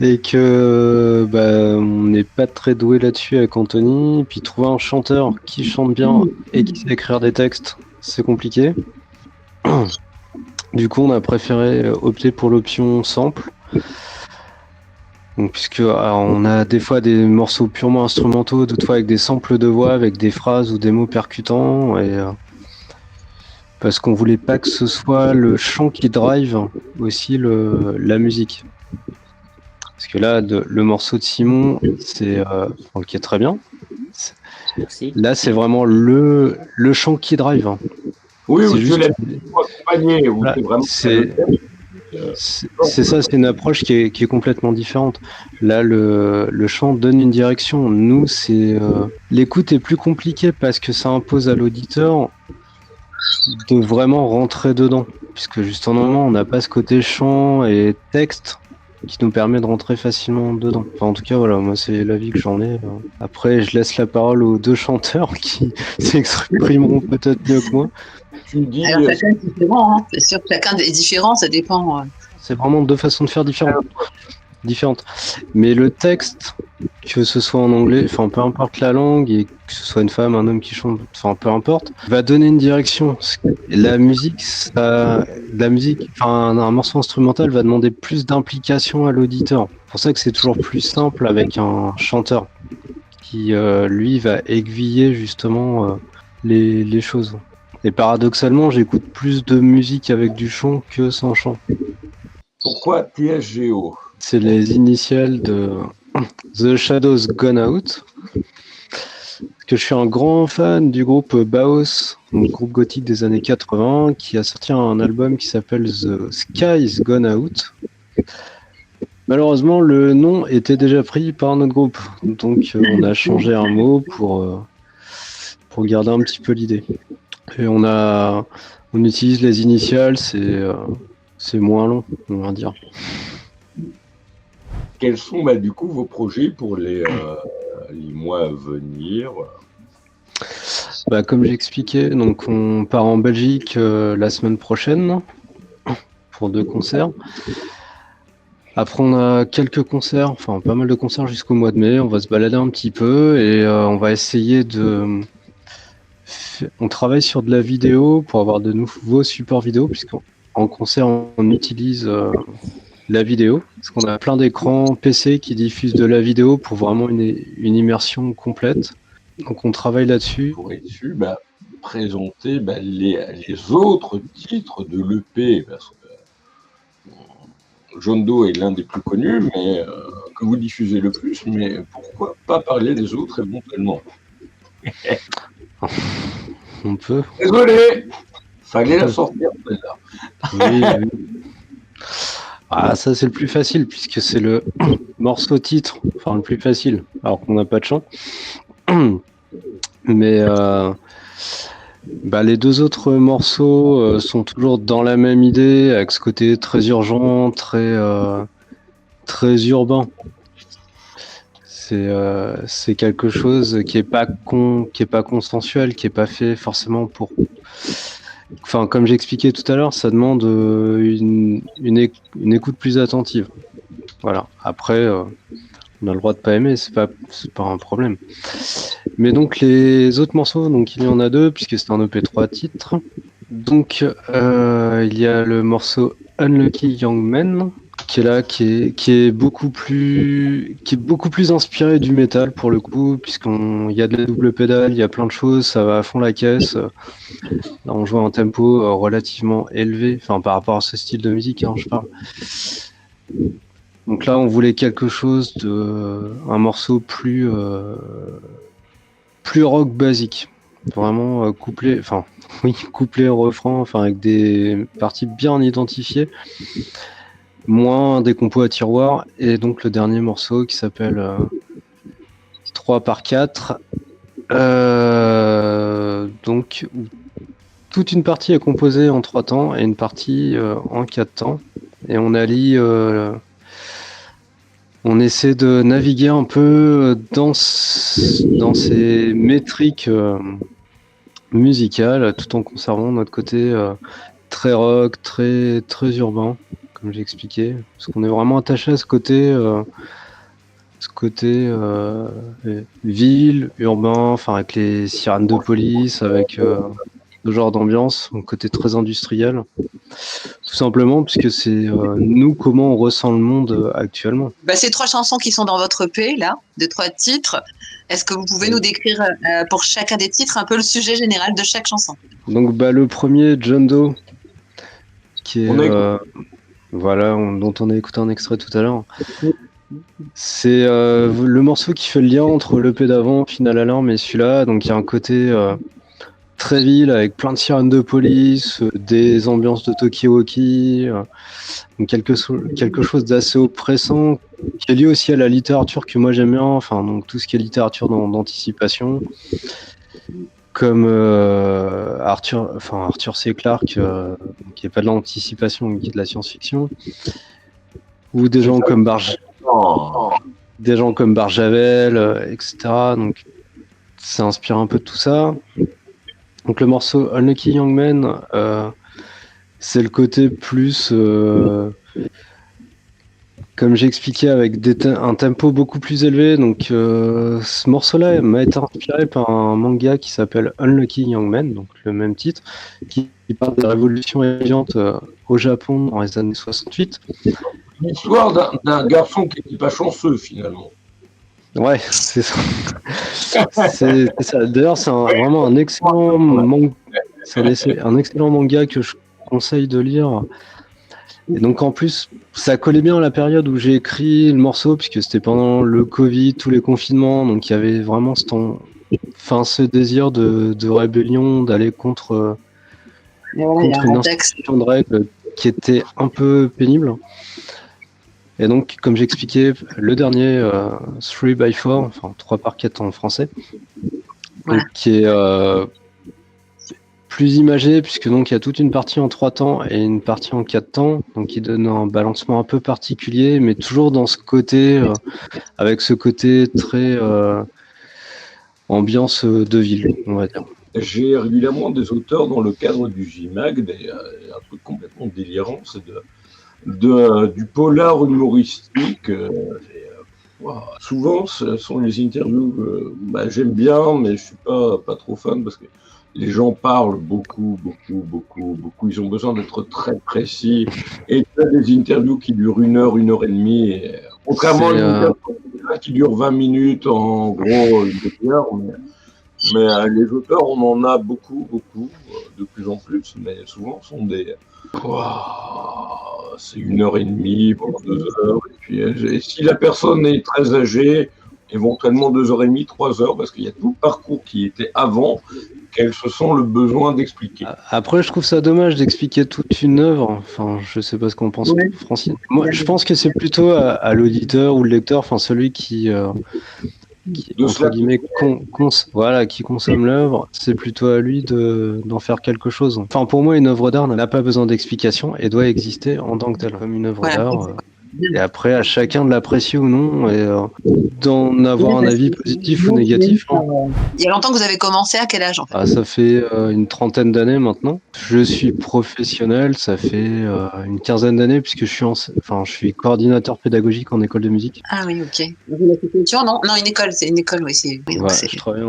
et que on n'est pas très doué là-dessus avec Anthony. Et puis trouver un chanteur qui chante bien et qui sait écrire des textes, c'est compliqué. Du coup, on a préféré opter pour l'option sample. Donc, puisque on a des fois des morceaux purement instrumentaux, d'autres fois avec des samples de voix, avec des phrases ou des mots percutants, et parce qu'on voulait pas que ce soit le chant qui drive aussi la musique. Parce que là, le morceau de Simon, c'est qui est très bien. Merci. Là, c'est vraiment le chant qui drive. Oui, ou tu l'as accompagné, ou là, c'est vraiment. C'est ça, c'est une approche qui est complètement différente. Là, le chant donne une direction. Nous, l'écoute est plus compliquée parce que ça impose à l'auditeur de vraiment rentrer dedans. Puisque justement, on n'a pas ce côté chant et texte qui nous permet de rentrer facilement dedans. Enfin, en tout cas, voilà, moi c'est l'avis que j'en ai. Après, je laisse la parole aux deux chanteurs qui s'exprimeront peut-être mieux que moi. Tu dis. Alors, chacun est différent, hein. C'est sûr que chacun est différent, ça dépend. C'est vraiment deux façons de faire différentes. Mais le texte, que ce soit en anglais, enfin peu importe la langue, et que ce soit une femme, un homme qui chante, enfin peu importe, va donner une direction. La musique, un morceau instrumental va demander plus d'implication à l'auditeur. C'est pour ça que c'est toujours plus simple avec un chanteur qui, lui, va aiguiller justement les choses. Et paradoxalement, j'écoute plus de musique avec du chant que sans chant. Pourquoi TSGO? C'est les initiales de The Shadows Gone Out. Parce que je suis un grand fan du groupe Baos, un groupe gothique des années 80, qui a sorti un album qui s'appelle The Sky's Gone Out. Malheureusement, le nom était déjà pris par notre groupe. Donc on a changé un mot pour garder un petit peu l'idée. Et on utilise les initiales, c'est moins long, on va dire. Quels sont du coup vos projets pour les mois à venir? Comme j'expliquais, donc on part en Belgique la semaine prochaine pour 2 concerts. Après on a quelques concerts, enfin pas mal de concerts jusqu'au mois de mai. On va se balader un petit peu et on va essayer on travaille sur de la vidéo pour avoir de nouveaux supports vidéo, puisqu'en concert on utilise la vidéo, parce qu'on a plein d'écrans PC qui diffusent de la vidéo pour vraiment une immersion complète. Donc on travaille là-dessus. Pour dessus, présenter les autres titres de l'EP, parce que John Doe est l'un des plus connus, mais que vous diffusez le plus, mais pourquoi pas parler des autres éventuellement? On peut. Désolé, fallait la sortir celle-là. Oui. Ah, ça c'est le plus facile puisque c'est le morceau titre, enfin le plus facile, alors qu'on n'a pas de chant. Mais les 2 autres morceaux sont toujours dans la même idée, avec ce côté très urgent, très urbain. C'est quelque chose qui est pas consensuel, qui est pas fait forcément pour. Enfin, comme j'expliquais tout à l'heure, ça demande une écoute plus attentive. Voilà. Après, on a le droit de pas aimer, c'est pas un problème. Mais donc les autres morceaux, donc il y en a 2 puisque c'est un EP 3 titres. Donc il y a le morceau Unlucky Young Men qui est là, qui est beaucoup plus inspiré du métal pour le coup, puisqu'il y a de la double pédale, il y a plein de choses, ça va à fond la caisse. Là, on joue à un tempo relativement élevé, enfin par rapport à ce style de musique, je parle. Donc là, on voulait quelque chose un morceau plus rock basique, vraiment couplé au refrain, avec des parties bien identifiées. Moins des compos à tiroir, et donc le dernier morceau qui s'appelle 3/4. Donc toute une partie est composée en 3 temps et une partie en 4 temps. Et on allie, on essaie de naviguer un peu dans ces métriques musicales, tout en conservant notre côté très rock, très urbain, comme j'ai expliqué, parce qu'on est vraiment attaché à ce côté ville, urbain, avec les sirènes de police, avec ce genre d'ambiance, un côté très industriel, tout simplement puisque c'est nous comment on ressent le monde actuellement. Ces 3 chansons qui sont dans votre EP là, de 3 titres, est-ce que vous pouvez nous décrire pour chacun des titres un peu le sujet général de chaque chanson? Donc le premier, John Doe, qui est dont on a écouté un extrait tout à l'heure. C'est le morceau qui fait le lien entre l'EP d'avant, Final Alarm, et celui-là. Donc il y a un côté très ville avec plein de sirènes de police, des ambiances de Tokiwoki, donc quelque chose d'assez oppressant, qui est lié aussi à la littérature que moi j'aime bien, donc tout ce qui est littérature d'anticipation, comme Arthur C. Clarke, qui n'est pas de l'anticipation, mais qui est de la science-fiction. ou des gens comme Barjavel, etc. Donc ça inspire un peu de tout ça. Donc le morceau Unlucky Young Man, c'est le côté plus, comme j'ai expliqué, avec un tempo beaucoup plus élevé. Donc ce morceau-là m'a été inspiré par un manga qui s'appelle Unlucky Young Man, donc le même titre, qui parle des révolutions étudiantes au Japon dans les années 68. L'histoire d'un garçon qui n'était pas chanceux, finalement. Ouais, c'est ça. C'est ça. D'ailleurs, c'est vraiment un excellent manga. C'est un excellent manga que je conseille de lire. Et donc en plus, ça collait bien à la période où j'ai écrit le morceau, puisque c'était pendant le Covid, tous les confinements, donc il y avait vraiment ce désir de rébellion, d'aller contre une institution de règles qui était un peu pénible. Et donc, comme j'expliquais, le dernier 3x4, enfin 3x4 en français, donc, qui est plus imagé, puisque donc il y a toute une partie en 3 temps et une partie en 4 temps, donc qui donne un balancement un peu particulier, mais toujours dans ce côté, avec ce côté très ambiance de ville, on va dire. J'ai régulièrement des auteurs dans le cadre du JMAG, un truc complètement délirant, c'est du polar humoristique. Souvent, ce sont les interviews, j'aime bien, mais je suis pas trop fan parce que les gens parlent beaucoup. Ils ont besoin d'être très précis. Et tu as des interviews qui durent 1 heure, 1 heure et demie. Et, contrairement à une interview qui dure 20 minutes, en gros, une demi-heure. Mais les auteurs, on en a beaucoup, de plus en plus. Mais souvent, ce sont des... c'est 1 heure et demie, pendant 2 heures. Et puis, et si la personne est très âgée, éventuellement 2 heures et demie, 3 heures, parce qu'il y a tout le parcours qui était avant, qu'elles se sentent le besoin d'expliquer. Après, je trouve ça dommage d'expliquer toute une œuvre. Enfin, je sais pas ce qu'on pense, Francine. Moi, je pense que c'est plutôt à l'auditeur ou le lecteur, enfin celui qui entre guillemets, qui consomme l'œuvre, c'est plutôt à lui d'en faire quelque chose. Enfin, pour moi, une œuvre d'art n'a pas besoin d'explication et doit exister en tant que telle, comme une œuvre d'art. Et après, à chacun de l'apprécier ou non, et d'en avoir un avis positif ou négatif. Il y a longtemps que vous avez commencé, à quel âge en fait? Ça fait une 30aine d'années maintenant. Je suis professionnel, ça fait une 15aine d'années, puisque je suis coordinateur pédagogique en école de musique. Ah oui, ok. Non, une école, c'est une école, oui. Je travaille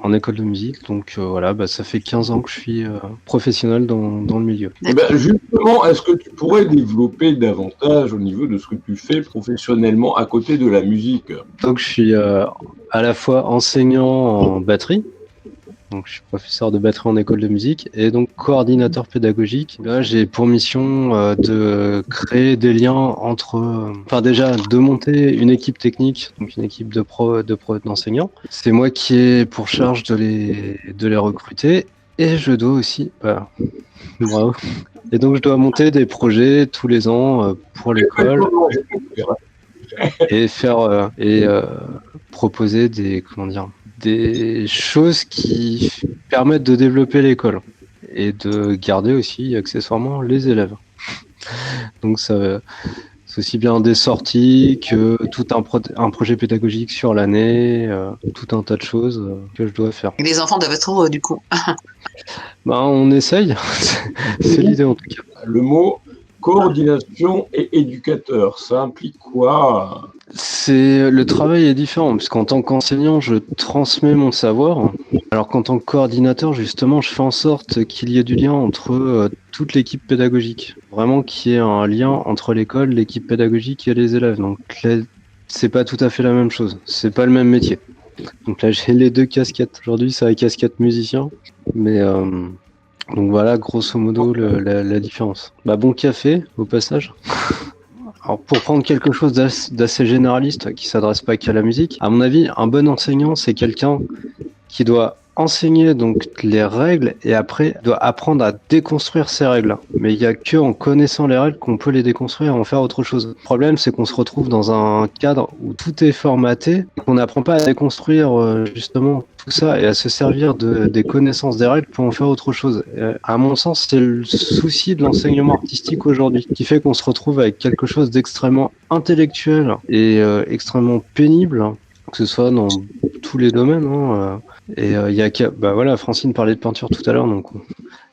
en école de musique, donc ça fait 15 ans que je suis professionnel dans le milieu. Et justement, est-ce que tu pourrais développer davantage au niveau de ce que tu fais professionnellement à côté de la musique? Donc je suis à la fois enseignant en batterie, donc je suis professeur de batterie en école de musique, et donc coordinateur pédagogique. Là, j'ai pour mission de créer des liens entre, déjà de monter une équipe technique, donc une équipe d'enseignants. C'est moi qui ai pour charge de les recruter, et je dois aussi, bravo. Et donc je dois monter des projets tous les ans pour l'école et faire proposer des choses qui permettent de développer l'école et de garder aussi accessoirement les élèves. Donc c'est aussi bien des sorties que tout un projet pédagogique sur l'année, tout un tas de choses que je dois faire. Et les enfants doivent être heureux du coup. On essaye, c'est l'idée en tout cas. Le mot coordination et éducateur, ça implique quoi? Le travail est différent, puisqu'en tant qu'enseignant, je transmets mon savoir, alors qu'en tant que coordinateur, justement, je fais en sorte qu'il y ait du lien entre toute l'équipe pédagogique. Vraiment qu'il y ait un lien entre l'école, l'équipe pédagogique et les élèves. Donc là, c'est pas tout à fait la même chose, c'est pas le même métier. Donc là, j'ai les 2 casquettes. Aujourd'hui, c'est la casquette musicien, mais donc voilà, grosso modo, la différence. Bon café, au passage. Alors, pour prendre quelque chose d'assez généraliste, qui s'adresse pas qu'à la musique, à mon avis, un bon enseignant, c'est quelqu'un qui doit enseigner donc les règles et après doit apprendre à déconstruire ces règles. Mais il n'y a que en connaissant les règles qu'on peut les déconstruire et en faire autre chose. Le problème, c'est qu'on se retrouve dans un cadre où tout est formaté, qu'on n'apprend pas à déconstruire justement tout ça et à se servir des connaissances des règles pour en faire autre chose. Et à mon sens, c'est le souci de l'enseignement artistique aujourd'hui, qui fait qu'on se retrouve avec quelque chose d'extrêmement intellectuel et extrêmement pénible, que ce soit dans tous les domaines. Et il y a bah voilà, Francine parlait de peinture tout à l'heure, donc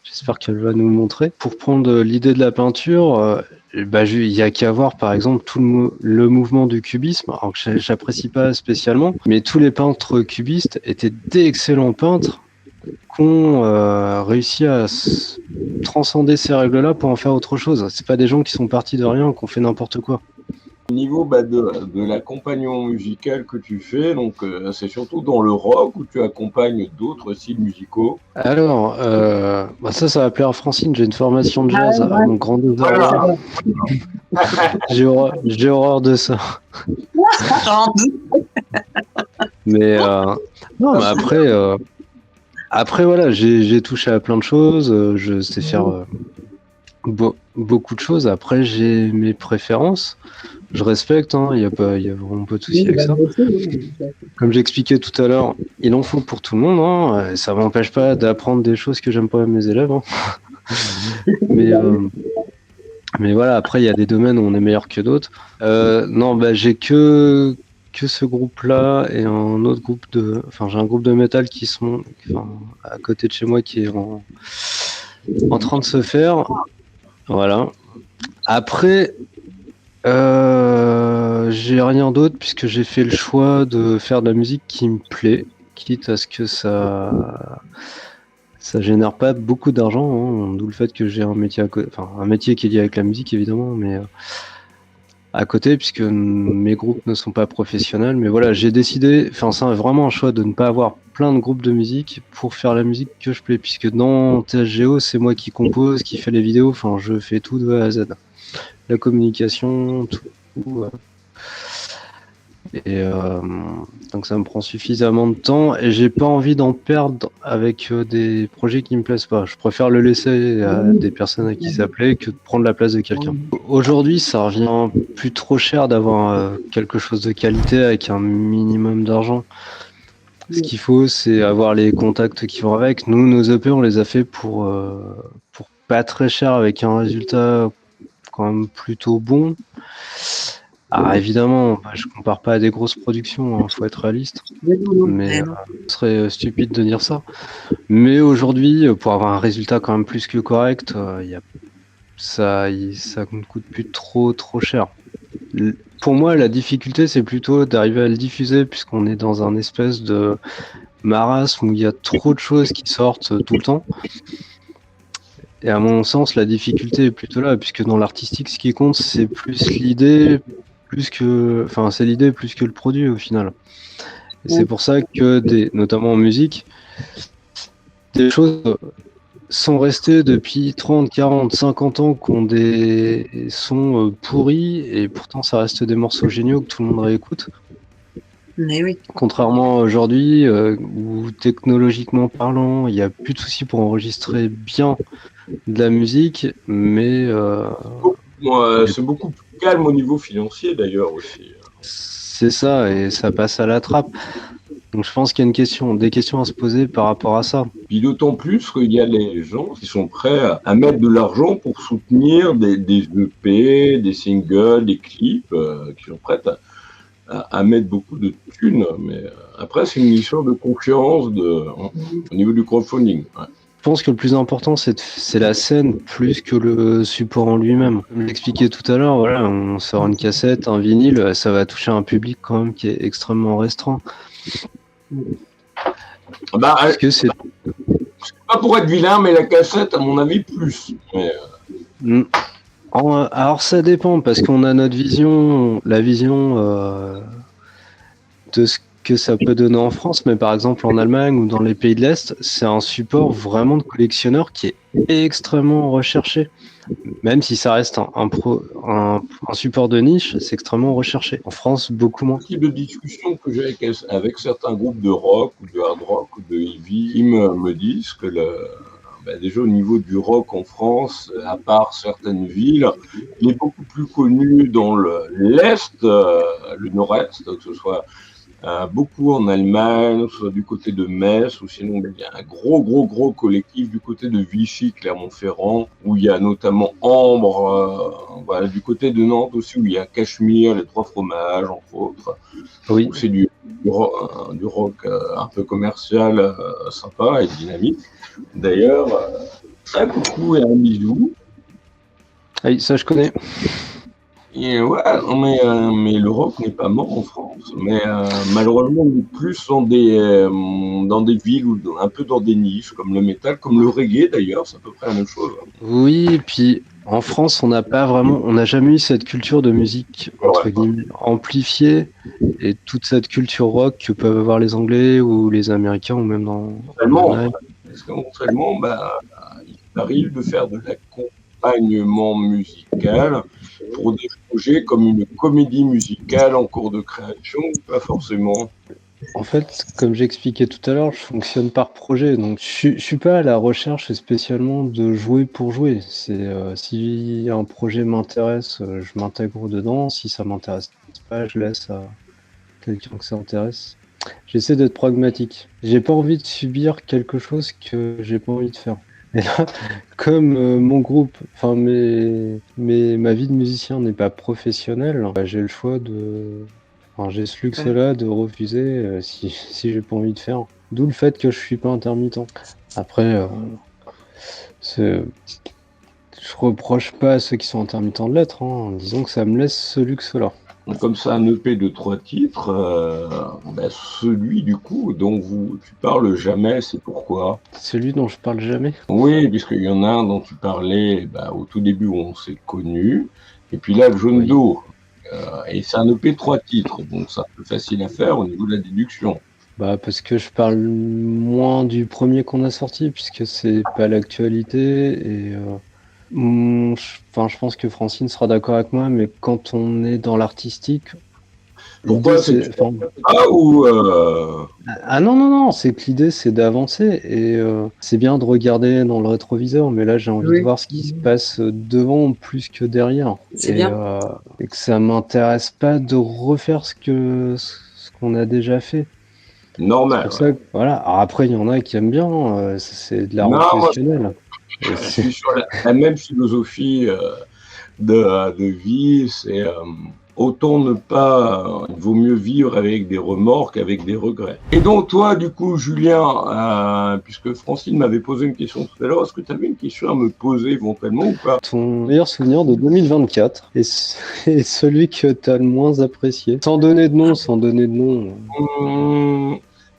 j'espère qu'elle va nous le montrer. Pour prendre l'idée de la peinture, bah, il y a qu'à voir par exemple tout le mouvement du cubisme, alors que j'apprécie pas spécialement, mais tous les peintres cubistes étaient d'excellents peintres qui ont réussi à transcender ces règles-là pour en faire autre chose. C'est pas des gens qui sont partis de rien, qui ont fait n'importe quoi. Au niveau de l'accompagnement musical que tu fais, donc c'est surtout dans le rock où tu accompagnes d'autres styles musicaux. Alors, bah ça va plaire à Francine. J'ai une formation de jazz à mon grand désarroi. J'ai horreur de ça. Mais non, mais après voilà, j'ai touché à plein de choses. Je sais faire beaucoup de choses. Après, j'ai mes préférences. Je respecte, il y a vraiment pas de souci avec ça. Comme j'expliquais tout à l'heure, il en faut pour tout le monde. Ça m'empêche pas d'apprendre des choses que j'aime pas à mes élèves. Mais voilà, après il y a des domaines où on est meilleur que d'autres. Non, bah j'ai que ce groupe-là et un autre groupe j'ai un groupe de métal qui sont à côté de chez moi qui est en train de se faire. Voilà. Après. J'ai rien d'autre puisque j'ai fait le choix de faire de la musique qui me plaît, quitte à ce que ça génère pas beaucoup d'argent, d'où le fait que j'ai un métier un métier qui est lié avec la musique évidemment, mais à côté puisque mes groupes ne sont pas professionnels. Mais voilà, j'ai décidé, c'est vraiment un choix de ne pas avoir plein de groupes de musique pour faire la musique que je plais, puisque dans TSGO c'est moi qui compose, qui fait les vidéos, je fais tout de A à Z. La communication, tout. Et donc ça me prend suffisamment de temps et j'ai pas envie d'en perdre avec des projets qui me plaisent pas. Je préfère le laisser à des personnes à qui ça plaît que de prendre la place de quelqu'un. Aujourd'hui, ça revient plus trop cher d'avoir quelque chose de qualité avec un minimum d'argent. Ce qu'il faut, c'est avoir les contacts qui vont avec. Nous, nos EP, on les a fait pour pas très cher avec un résultat quand même plutôt bon. Alors évidemment, je compare pas à des grosses productions, faut être réaliste. Mais ce serait stupide de dire ça. Mais aujourd'hui, pour avoir un résultat quand même plus que correct, ça ne coûte plus trop cher. Pour moi, la difficulté, c'est plutôt d'arriver à le diffuser, puisqu'on est dans un espèce de marasme où il y a trop de choses qui sortent tout le temps. Et à mon sens, la difficulté est plutôt là, puisque dans l'artistique, ce qui compte, c'est plus l'idée, c'est l'idée plus que le produit au final. Et c'est pour ça que notamment en musique, des choses sont restées depuis 30, 40, 50 ans qui ont des sons pourris, et pourtant ça reste des morceaux géniaux que tout le monde réécoute. Mais oui. Contrairement à aujourd'hui, où technologiquement parlant, il n'y a plus de soucis pour enregistrer bien de la musique, mais c'est beaucoup plus calme au niveau financier d'ailleurs aussi. C'est ça, et ça passe à la trappe. Donc je pense qu'il y a des questions à se poser par rapport à ça. Puis d'autant plus qu'il y a des gens qui sont prêts à mettre de l'argent pour soutenir des EP, des singles, des clips, qui sont prêts à mettre beaucoup de thunes. Mais après, c'est une histoire de confiance au niveau du crowdfunding. Ouais. Je pense que le plus important, c'est la scène plus que le support en lui-même. Comme l'expliquais tout à l'heure, voilà, on sort une cassette, un vinyle, ça va toucher un public quand même qui est extrêmement restreint. Parce que c'est pas pour être vilain, mais la cassette, à mon avis, plus. Mais, alors ça dépend, parce qu'on a notre vision, la vision de ce que ça peut donner en France, mais par exemple en Allemagne ou dans les pays de l'Est, c'est un support vraiment de collectionneur qui est extrêmement recherché. Même si ça reste un support de niche, c'est extrêmement recherché. En France, beaucoup moins. Le type de discussion que j'ai avec certains groupes de rock ou de hard rock ou de heavy, ils me disent que déjà au niveau du rock en France, à part certaines villes, il est beaucoup plus connu dans l'Est, le Nord-Est, que ce soit beaucoup en Allemagne, soit du côté de Metz, ou sinon il y a un gros collectif du côté de Vichy, Clermont-Ferrand, où il y a notamment Ambre, du côté de Nantes aussi, où il y a Cachemire, les Trois Fromages, entre autres. Oui. C'est du rock un peu commercial, sympa et dynamique. D'ailleurs, un coucou et un bisou. Ah oui, ça je connais. Et ouais, mais le rock n'est pas mort en France. Mais malheureusement, on est plus dans des villes ou un peu dans des niches, comme le métal, comme le reggae d'ailleurs, c'est à peu près la même chose. Oui, et puis en France, on n'a jamais eu cette culture de musique entre guillemets amplifiée et toute cette culture rock que peuvent avoir les Anglais ou les Américains ou même dans. Parce qu'éventuellement, il arrive de faire de l'accompagnement musical pour des projets comme une comédie musicale en cours de création, pas forcément. En fait, comme j'expliquais tout à l'heure, je fonctionne par projet, donc je suis pas à la recherche spécialement de jouer pour jouer. C'est si un projet m'intéresse, je m'intègre dedans. Si ça m'intéresse pas, je laisse à quelqu'un que ça intéresse. J'essaie d'être pragmatique. J'ai pas envie de subir quelque chose que j'ai pas envie de faire. Et là, comme mon groupe, enfin ma vie de musicien n'est pas professionnelle, j'ai le choix j'ai ce luxe-là de refuser si j'ai pas envie de faire. D'où le fait que je suis pas intermittent. Après, je reproche pas à ceux qui sont intermittents de l'être. Disons que ça me laisse ce luxe-là. Comme ça, un EP de 3 titres, celui du coup dont tu parles jamais, c'est pourquoi? Celui dont je parle jamais? Oui, puisqu'il y en a un dont tu parlais au tout début où on s'est connus, et puis là, le Jaune d'eau. Et c'est un EP de 3 titres, donc c'est un peu facile à faire au niveau de la déduction. Parce que je parle moins du premier qu'on a sorti, puisque c'est pas l'actualité, et je pense que Francine sera d'accord avec moi, mais quand on est dans l'artistique... Pourquoi c'est Ah non, c'est que l'idée c'est d'avancer, et c'est bien de regarder dans le rétroviseur, mais là j'ai envie de voir ce qui se passe devant plus que derrière. Et que ça m'intéresse pas de refaire ce qu'on a déjà fait. Normal. C'est pour ça que, voilà. Alors après, il y en a qui aiment bien, c'est de l'art professionnel. Je suis sur la même philosophie de vie, c'est autant ne pas, il vaut mieux vivre avec des remords qu'avec des regrets. Et donc toi, du coup, Julien, puisque Francine m'avait posé une question tout à l'heure, est-ce que tu avais une question à me poser éventuellement ou pas? Ton meilleur souvenir de 2024 et celui que tu as le moins apprécié? Sans donner de nom.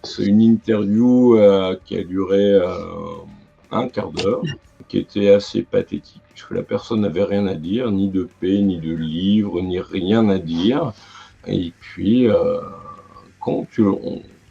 C'est une interview qui a duré un quart d'heure, qui était assez pathétique, puisque la personne n'avait rien à dire, ni de paix, ni de livre, ni rien à dire. Et puis, quand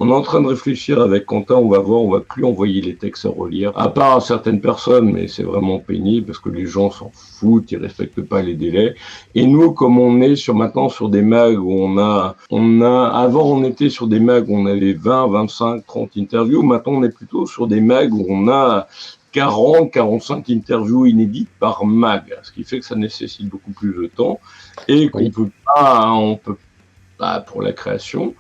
on est en train de réfléchir avec Quentin, on va voir, on va plus envoyer les textes à relire, à part à certaines personnes, mais c'est vraiment pénible parce que les gens s'en foutent, ils respectent pas les délais. Et nous, comme on est maintenant sur des mags où avant on était sur des mags où on avait 20, 25, 30 interviews, maintenant on est plutôt sur des mags où on a 40, 45 interviews inédites par mag, ce qui fait que ça nécessite beaucoup plus de temps et qu'on peut pas pour la création.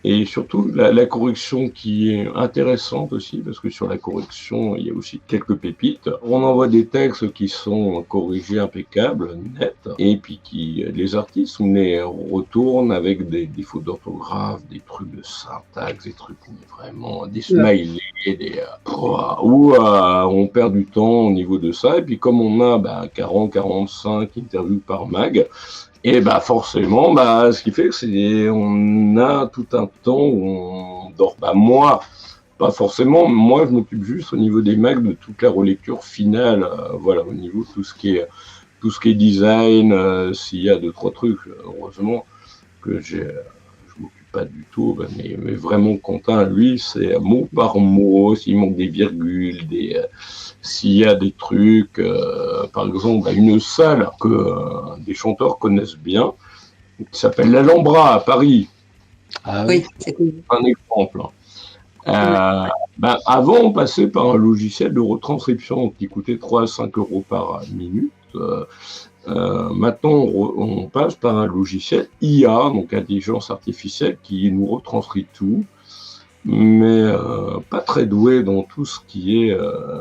Et surtout, la correction qui est intéressante aussi, parce que sur la correction, il y a aussi quelques pépites. On envoie des textes qui sont corrigés impeccables, nets, et puis les artistes, on les retourne avec des fautes d'orthographe, des trucs de syntaxe, des trucs vraiment, des smileys, où on perd du temps au niveau de ça. Et puis comme on a 40, 45 interviews par mag, et forcément, ce qui fait que on a tout un temps où on dort. Moi, pas forcément. Moi, je m'occupe juste au niveau des mags de toute la relecture finale. Au niveau de tout ce qui est design. S'il y a 2-3 trucs, heureusement que je m'occupe pas du tout, mais vraiment Quentin, lui, c'est mot par mot, s'il manque des virgules, s'il y a des trucs, par exemple, une salle que des chanteurs connaissent bien, qui s'appelle l'Alhambra à Paris. Ah oui, c'est cool. Un exemple. Avant, on passait par un logiciel de retranscription qui coûtait 3 à 5 euros par minute. Maintenant, on passe par un logiciel IA, donc intelligence artificielle, qui nous retranscrit tout, mais pas très doué dans tout ce qui est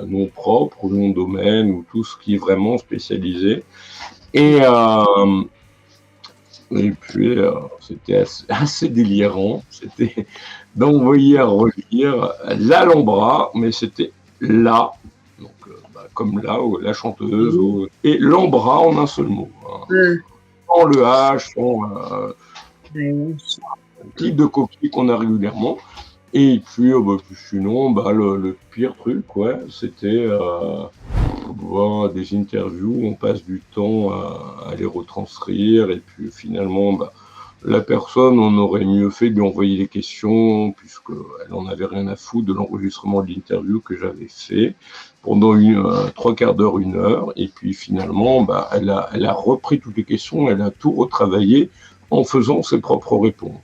nom propre, nom domaine, ou tout ce qui est vraiment spécialisé. Et puis, c'était assez délirant. C'était d'envoyer à relire l'Alhambra, mais c'était là, donc, comme là, la chanteuse, et l'Ambra en un seul mot. Sans le H, sans le type de coquille qu'on a régulièrement. Et puis, sinon, le pire truc, c'était voir des interviews où on passe du temps à les retranscrire, et puis finalement, la personne, on aurait mieux fait de lui envoyer des questions, puisqu'elle n'en avait rien à foutre de l'enregistrement de l'interview que j'avais fait pendant 3/4 d'heure, 1 heure, et puis finalement, elle a repris toutes les questions, elle a tout retravaillé en faisant ses propres réponses.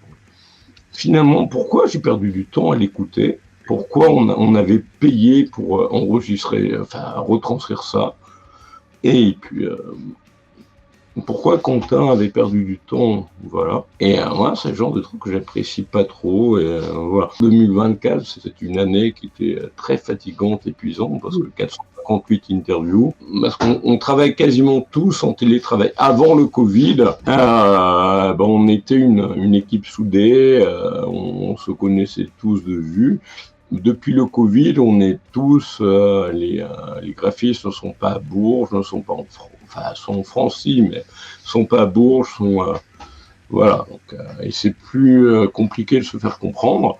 Finalement, pourquoi j'ai perdu du temps à l'écouter? Pourquoi on avait payé pour enregistrer, retranscrire ça? Et puis, pourquoi Quentin avait perdu du temps? Voilà. Et moi, c'est le genre de truc que j'apprécie pas trop. Et voilà. 2024, c'était une année qui était très fatigante, épuisante, parce que 458 interviews, parce qu'on travaille quasiment tous en télétravail. Avant le Covid, on était une équipe soudée, on se connaissait tous de vue. Depuis le Covid, on est tous, les graphistes ne sont pas à Bourges, ne sont pas en France, sont en France, si, mais sont pas à Bourges, voilà. Donc, et c'est plus compliqué de se faire comprendre.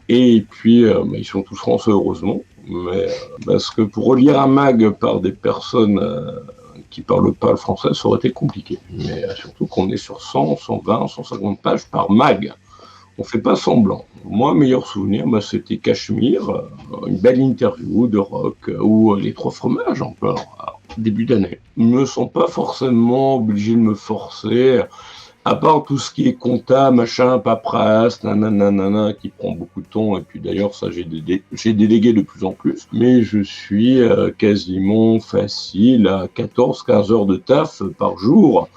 Et puis, ils sont tous français, heureusement. Mais, parce que pour relire un mag par des personnes qui parlent pas le français, ça aurait été compliqué. Mais surtout qu'on est sur 100, 120, 150 pages par mag. On fait pas semblant. Moi, meilleur souvenir, c'était Cachemire, une belle interview de rock, ou les Trois Fromages encore, début d'année. Ils ne me sont pas forcément obligés de me forcer, à part tout ce qui est compta, machin, paperasse, nanana, qui prend beaucoup de temps, et puis d'ailleurs, ça, j'ai délégué de plus en plus, mais je suis quasiment facile à 14-15 heures de taf par jour,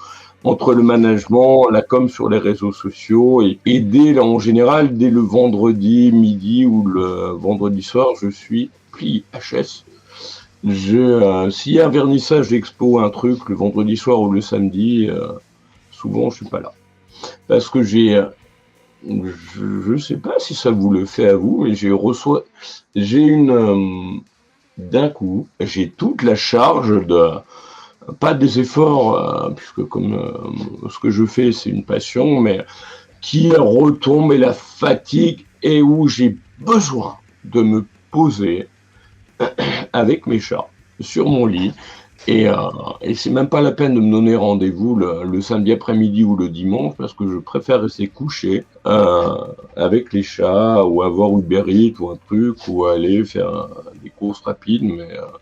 entre le management, la com sur les réseaux sociaux, et en général, dès le vendredi midi ou le vendredi soir, je suis plié HS. S'il y a un vernissage d'expo, un truc, le vendredi soir ou le samedi, souvent je suis pas là. Parce que je sais pas si ça vous le fait à vous, mais d'un coup, j'ai toute la charge pas des efforts, puisque comme ce que je fais, c'est une passion, mais qui retombe, et la fatigue, et où j'ai besoin de me poser avec mes chats sur mon lit, et c'est même pas la peine de me donner rendez-vous le samedi après-midi ou le dimanche, parce que je préfère rester couché avec les chats, ou avoir Uber Eats ou un truc, ou aller faire des courses rapides,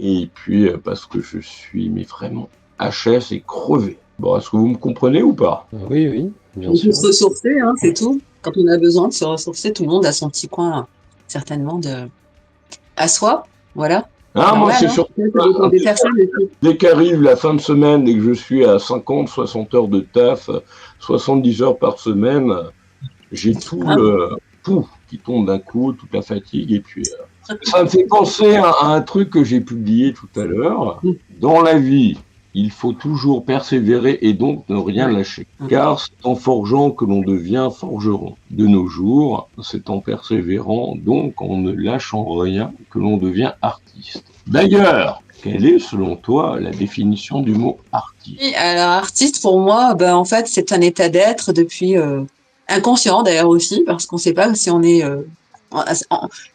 et puis parce que je suis vraiment HS et crevé. Bon, est-ce que vous me comprenez ou pas? Oui, bien sûr. On peut se ressourcer, c'est tout. Quand on a besoin de se ressourcer, tout le monde a son petit coin, certainement, à soi, voilà. Moi, c'est surtout dès qu'arrive la fin de semaine et que je suis à 50, 60 heures de taf, 70 heures par semaine, j'ai tout qui tombe d'un coup, toute la fatigue, et puis ça me fait penser à un truc que j'ai publié tout à l'heure. Dans la vie, il faut toujours persévérer et donc ne rien lâcher. Car c'est en forgeant que l'on devient forgeron. De nos jours, c'est en persévérant, donc en ne lâchant rien, que l'on devient artiste. D'ailleurs, quelle est, selon toi, la définition du mot artiste? Oui, alors artiste, pour moi, en fait, c'est un état d'être depuis inconscient d'ailleurs aussi, parce qu'on ne sait pas si on est...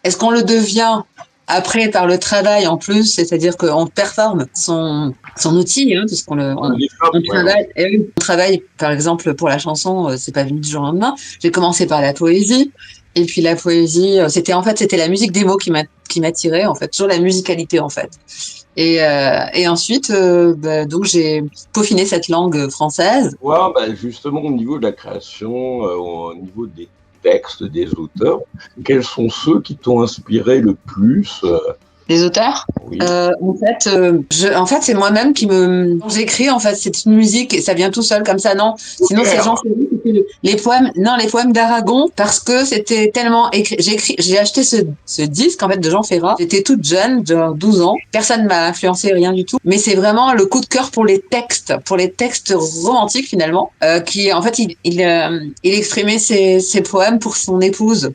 est-ce qu'on le devient après par le travail en plus, c'est-à-dire qu'on performe son outil, hein, puisqu'on on travaille, par exemple, pour la chanson, c'est pas venu du jour au lendemain. J'ai commencé par la poésie, et puis la poésie, c'était la musique des mots qui m'attirait, en fait, toujours la musicalité, en fait. Et ensuite, donc j'ai peaufiné cette langue française. Ouais, justement, au niveau de la création, au niveau des textes des auteurs, quels sont ceux qui t'ont inspiré le plus Les auteurs. Oui. En fait, c'est moi-même j'écris en fait cette musique et ça vient tout seul comme ça, non. Sinon, c'est Jean Ferry, les poèmes d'Aragon, parce que c'était tellement écrit. J'ai acheté ce disque en fait de Jean Ferrat. J'étais toute jeune, genre 12 ans. Personne m'a influencé, rien du tout. Mais c'est vraiment le coup de cœur pour les textes romantiques finalement, qui en fait il exprimait ses poèmes pour son épouse.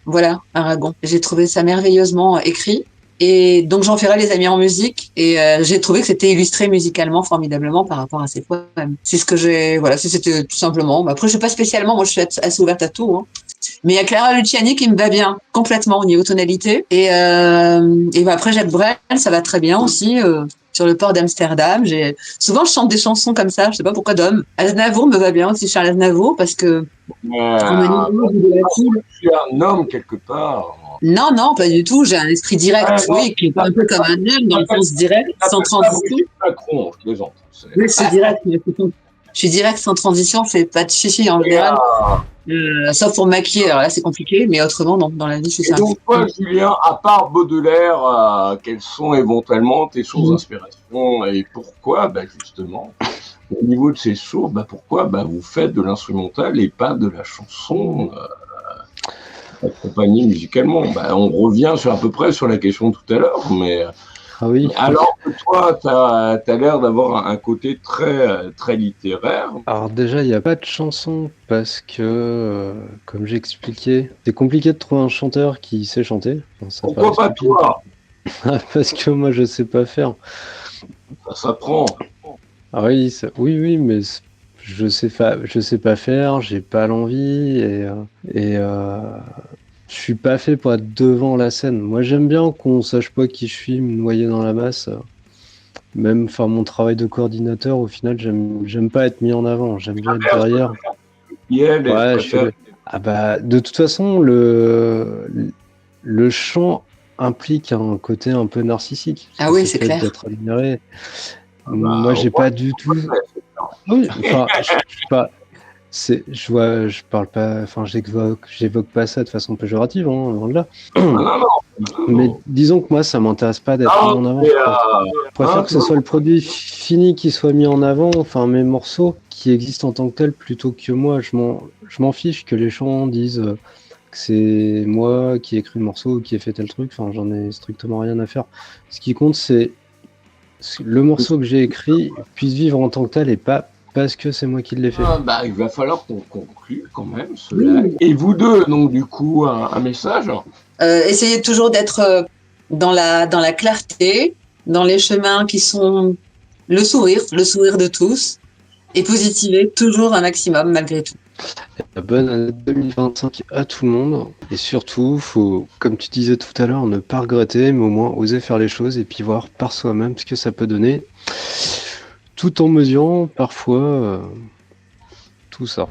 Voilà, Aragon. J'ai trouvé ça merveilleusement écrit. Et donc Jean Ferrat les a mis en musique et j'ai trouvé que c'était illustré musicalement formidablement par rapport à ses poèmes. C'est ce que c'était tout simplement. Après, je sais pas spécialement, moi je suis assez ouverte à tout, hein. Mais il y a Clara Luciani qui me va bien complètement au niveau tonalité. Et après Jacques Brel, ça va très bien aussi. Sur le port d'Amsterdam, souvent je chante des chansons comme ça, je sais pas pourquoi d'hommes. Aznavour me va bien aussi, Charles Aznavour, parce que tu es un homme quelque part. Non, pas du tout. J'ai un esprit direct, oui, qui est un peu comme un homme dans le sens direct, sans transition. Macron, je plaisante. Oui, je suis direct, je suis direct sans transition, je fais pas de chichi en général. Sauf pour maquiller, alors là c'est compliqué, mais autrement, dans la vie, je suis simple. Et donc, toi, Julien, à part Baudelaire, quelles sont éventuellement tes sources d'inspiration et pourquoi, justement, au niveau de ces sources, pourquoi vous faites de l'instrumental et pas de la chanson accompagnée musicalement? On revient à peu près sur la question de tout à l'heure, mais oui. Alors que toi, tu as l'air d'avoir un côté très, très littéraire. Alors déjà, il n'y a pas de chanson parce que, comme j'ai expliqué, c'est compliqué de trouver un chanteur qui sait chanter. Pourquoi pas toi? Parce que moi, je sais pas faire. Ça s'apprend. Ah oui, oui, mais je sais pas faire, j'ai pas l'envie et je suis pas fait pour être devant la scène. Moi, j'aime bien qu'on sache pas qui je suis, me noyer dans la masse. Même faire mon travail de coordinateur, au final, j'aime pas être mis en avant. J'aime bien être derrière. De toute façon, le chant implique un côté un peu narcissique. Ah oui, c'est clair. D'être admiré. Moi, j'ai pas du tout. Oui, enfin, je parle pas, enfin, j'évoque pas ça de façon péjorative, loin de là. Mais disons que moi, ça m'intéresse pas d'être mis en avant. Je préfère que ce soit le produit fini qui soit mis en avant, enfin, mes morceaux qui existent en tant que tels, plutôt que moi. Je m'en fiche que les gens disent que c'est moi qui ai écrit le morceau ou qui ai fait tel truc. Enfin, j'en ai strictement rien à faire. Ce qui compte, c'est le morceau que j'ai écrit puisse vivre en tant que tel et pas parce que c'est moi qui l'ai fait. Il va falloir qu'on conclue quand même cela. Oui. Et vous deux, donc du coup, un message essayez toujours d'être dans la clarté, dans les chemins qui sont le sourire de tous, et positiver toujours un maximum malgré tout. Bonne année 2025 à tout le monde. Et surtout, faut, comme tu disais tout à l'heure, ne pas regretter, mais au moins oser faire les choses et puis voir par soi-même ce que ça peut donner, tout en mesurant parfois tout ça.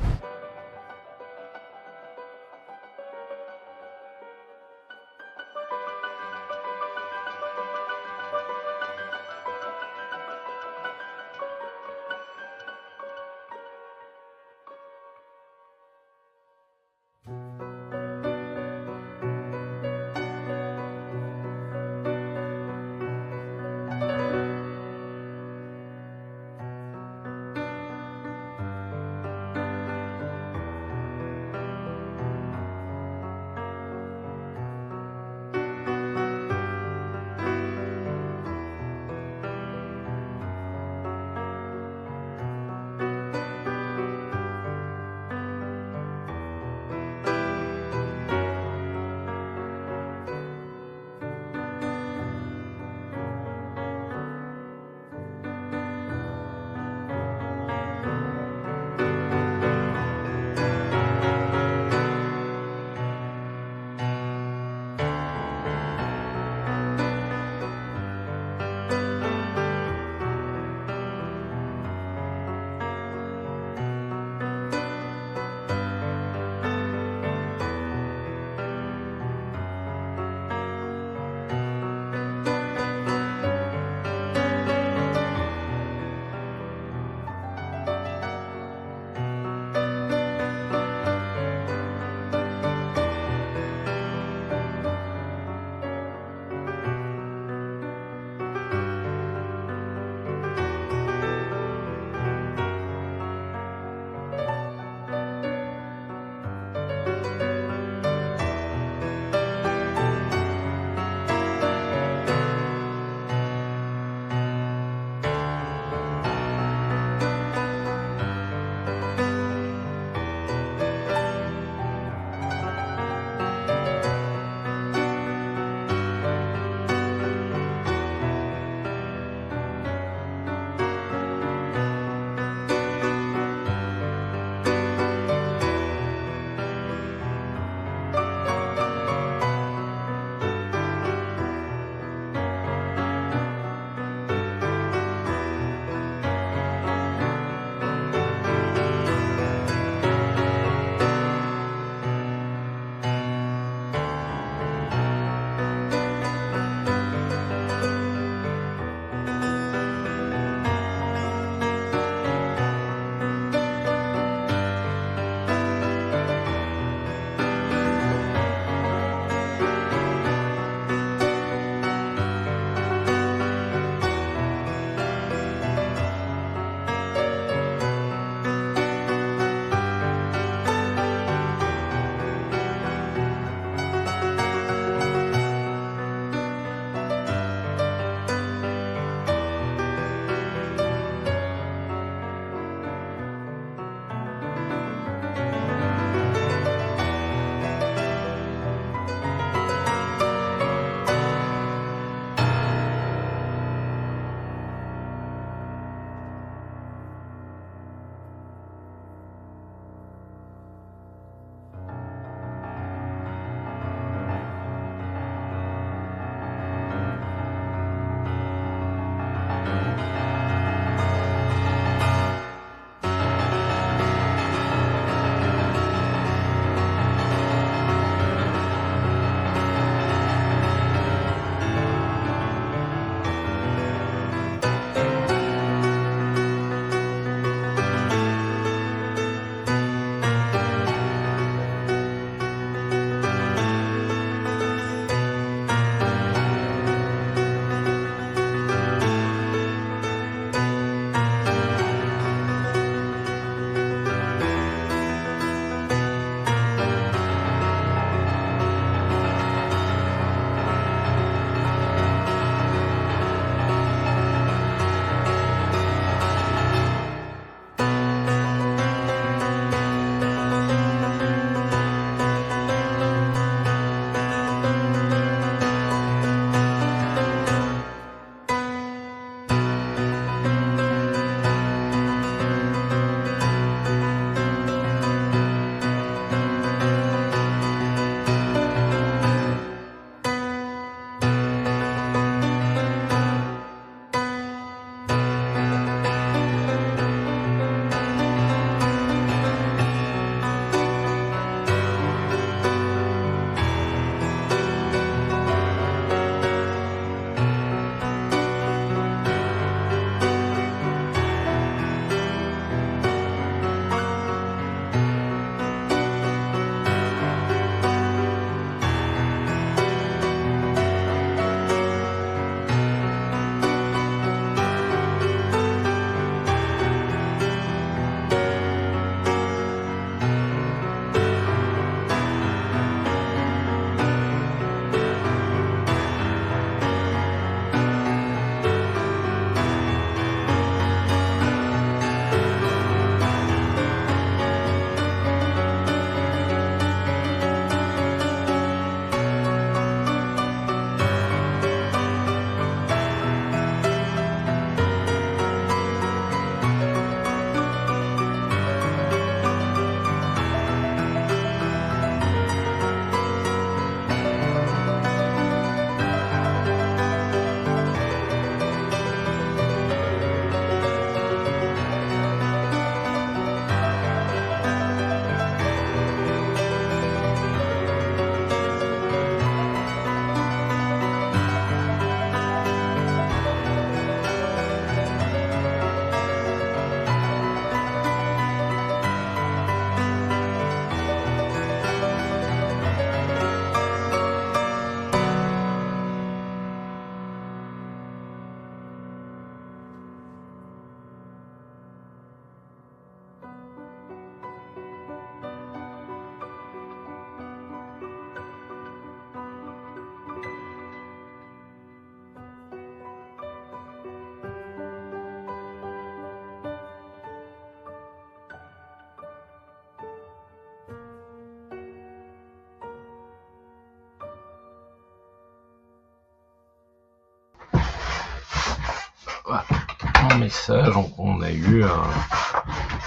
un message. Donc on a eu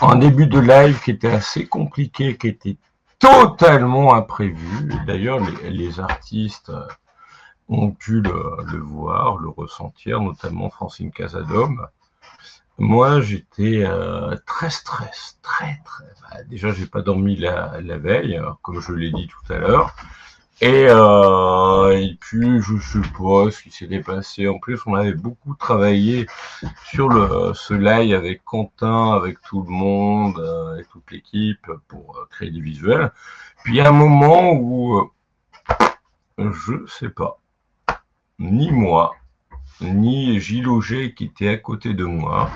un début de live qui était assez compliqué, qui était totalement imprévu. D'ailleurs, les artistes ont pu le voir, le ressentir, notamment Francine Casadome. Moi, j'étais très déjà, j'ai pas dormi la veille, comme je l'ai dit tout à l'heure. Et puis, je sais pas ce qui s'était passé. En plus, on avait beaucoup travaillé sur ce live avec Quentin, avec tout le monde, avec toute l'équipe pour créer des visuels. Puis, il y a un moment où, je sais pas, ni moi, ni Gilles Auger qui était à côté de moi,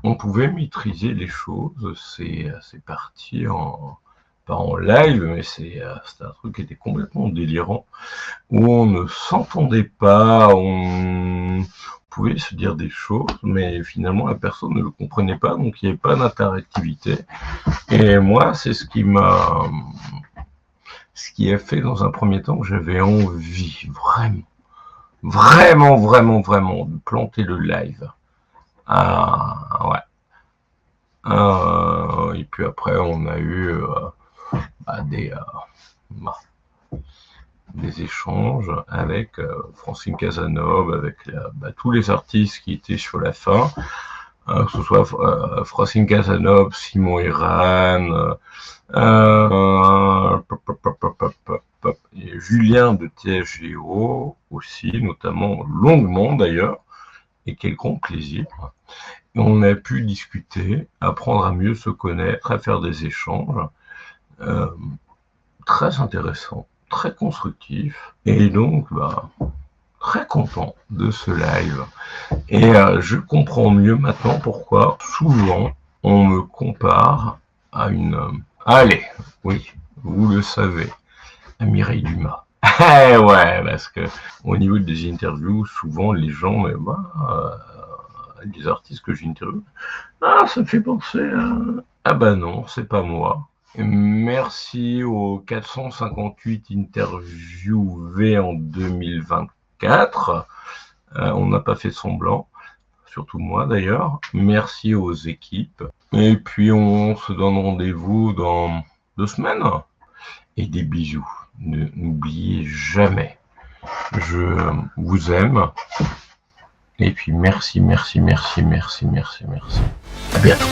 on pouvait maîtriser les choses. C'est parti pas en live, mais c'était un truc qui était complètement délirant, où on ne s'entendait pas, on pouvait se dire des choses, mais finalement la personne ne le comprenait pas, donc il n'y avait pas d'interactivité. Et moi, c'est ce qui a fait dans un premier temps que j'avais envie, vraiment, de planter le live. Ouais. Et puis après, on a eu des échanges avec Francine Casanova, avec tous les artistes qui étaient sur la fin, que ce soit Francine Casanova, Simon Iran, et Julien de THGO aussi, notamment longuement d'ailleurs, et quel grand plaisir. On a pu discuter, apprendre à mieux se connaître, à faire des échanges. Très intéressant, très constructif, et donc très content de ce live. Et je comprends mieux maintenant pourquoi souvent on me compare à allez, oui, vous le savez, à Mireille Dumas. Ouais, parce que au niveau des interviews, souvent les gens, les artistes que j'interviewe, ça me fait penser à... non, c'est pas moi. Merci aux 458 interviewés en 2024. On n'a pas fait semblant, surtout moi d'ailleurs. Merci aux équipes. Et puis on se donne rendez-vous dans 2 semaines. Et des bisous. N'oubliez jamais, je vous aime. Et puis merci. À bientôt.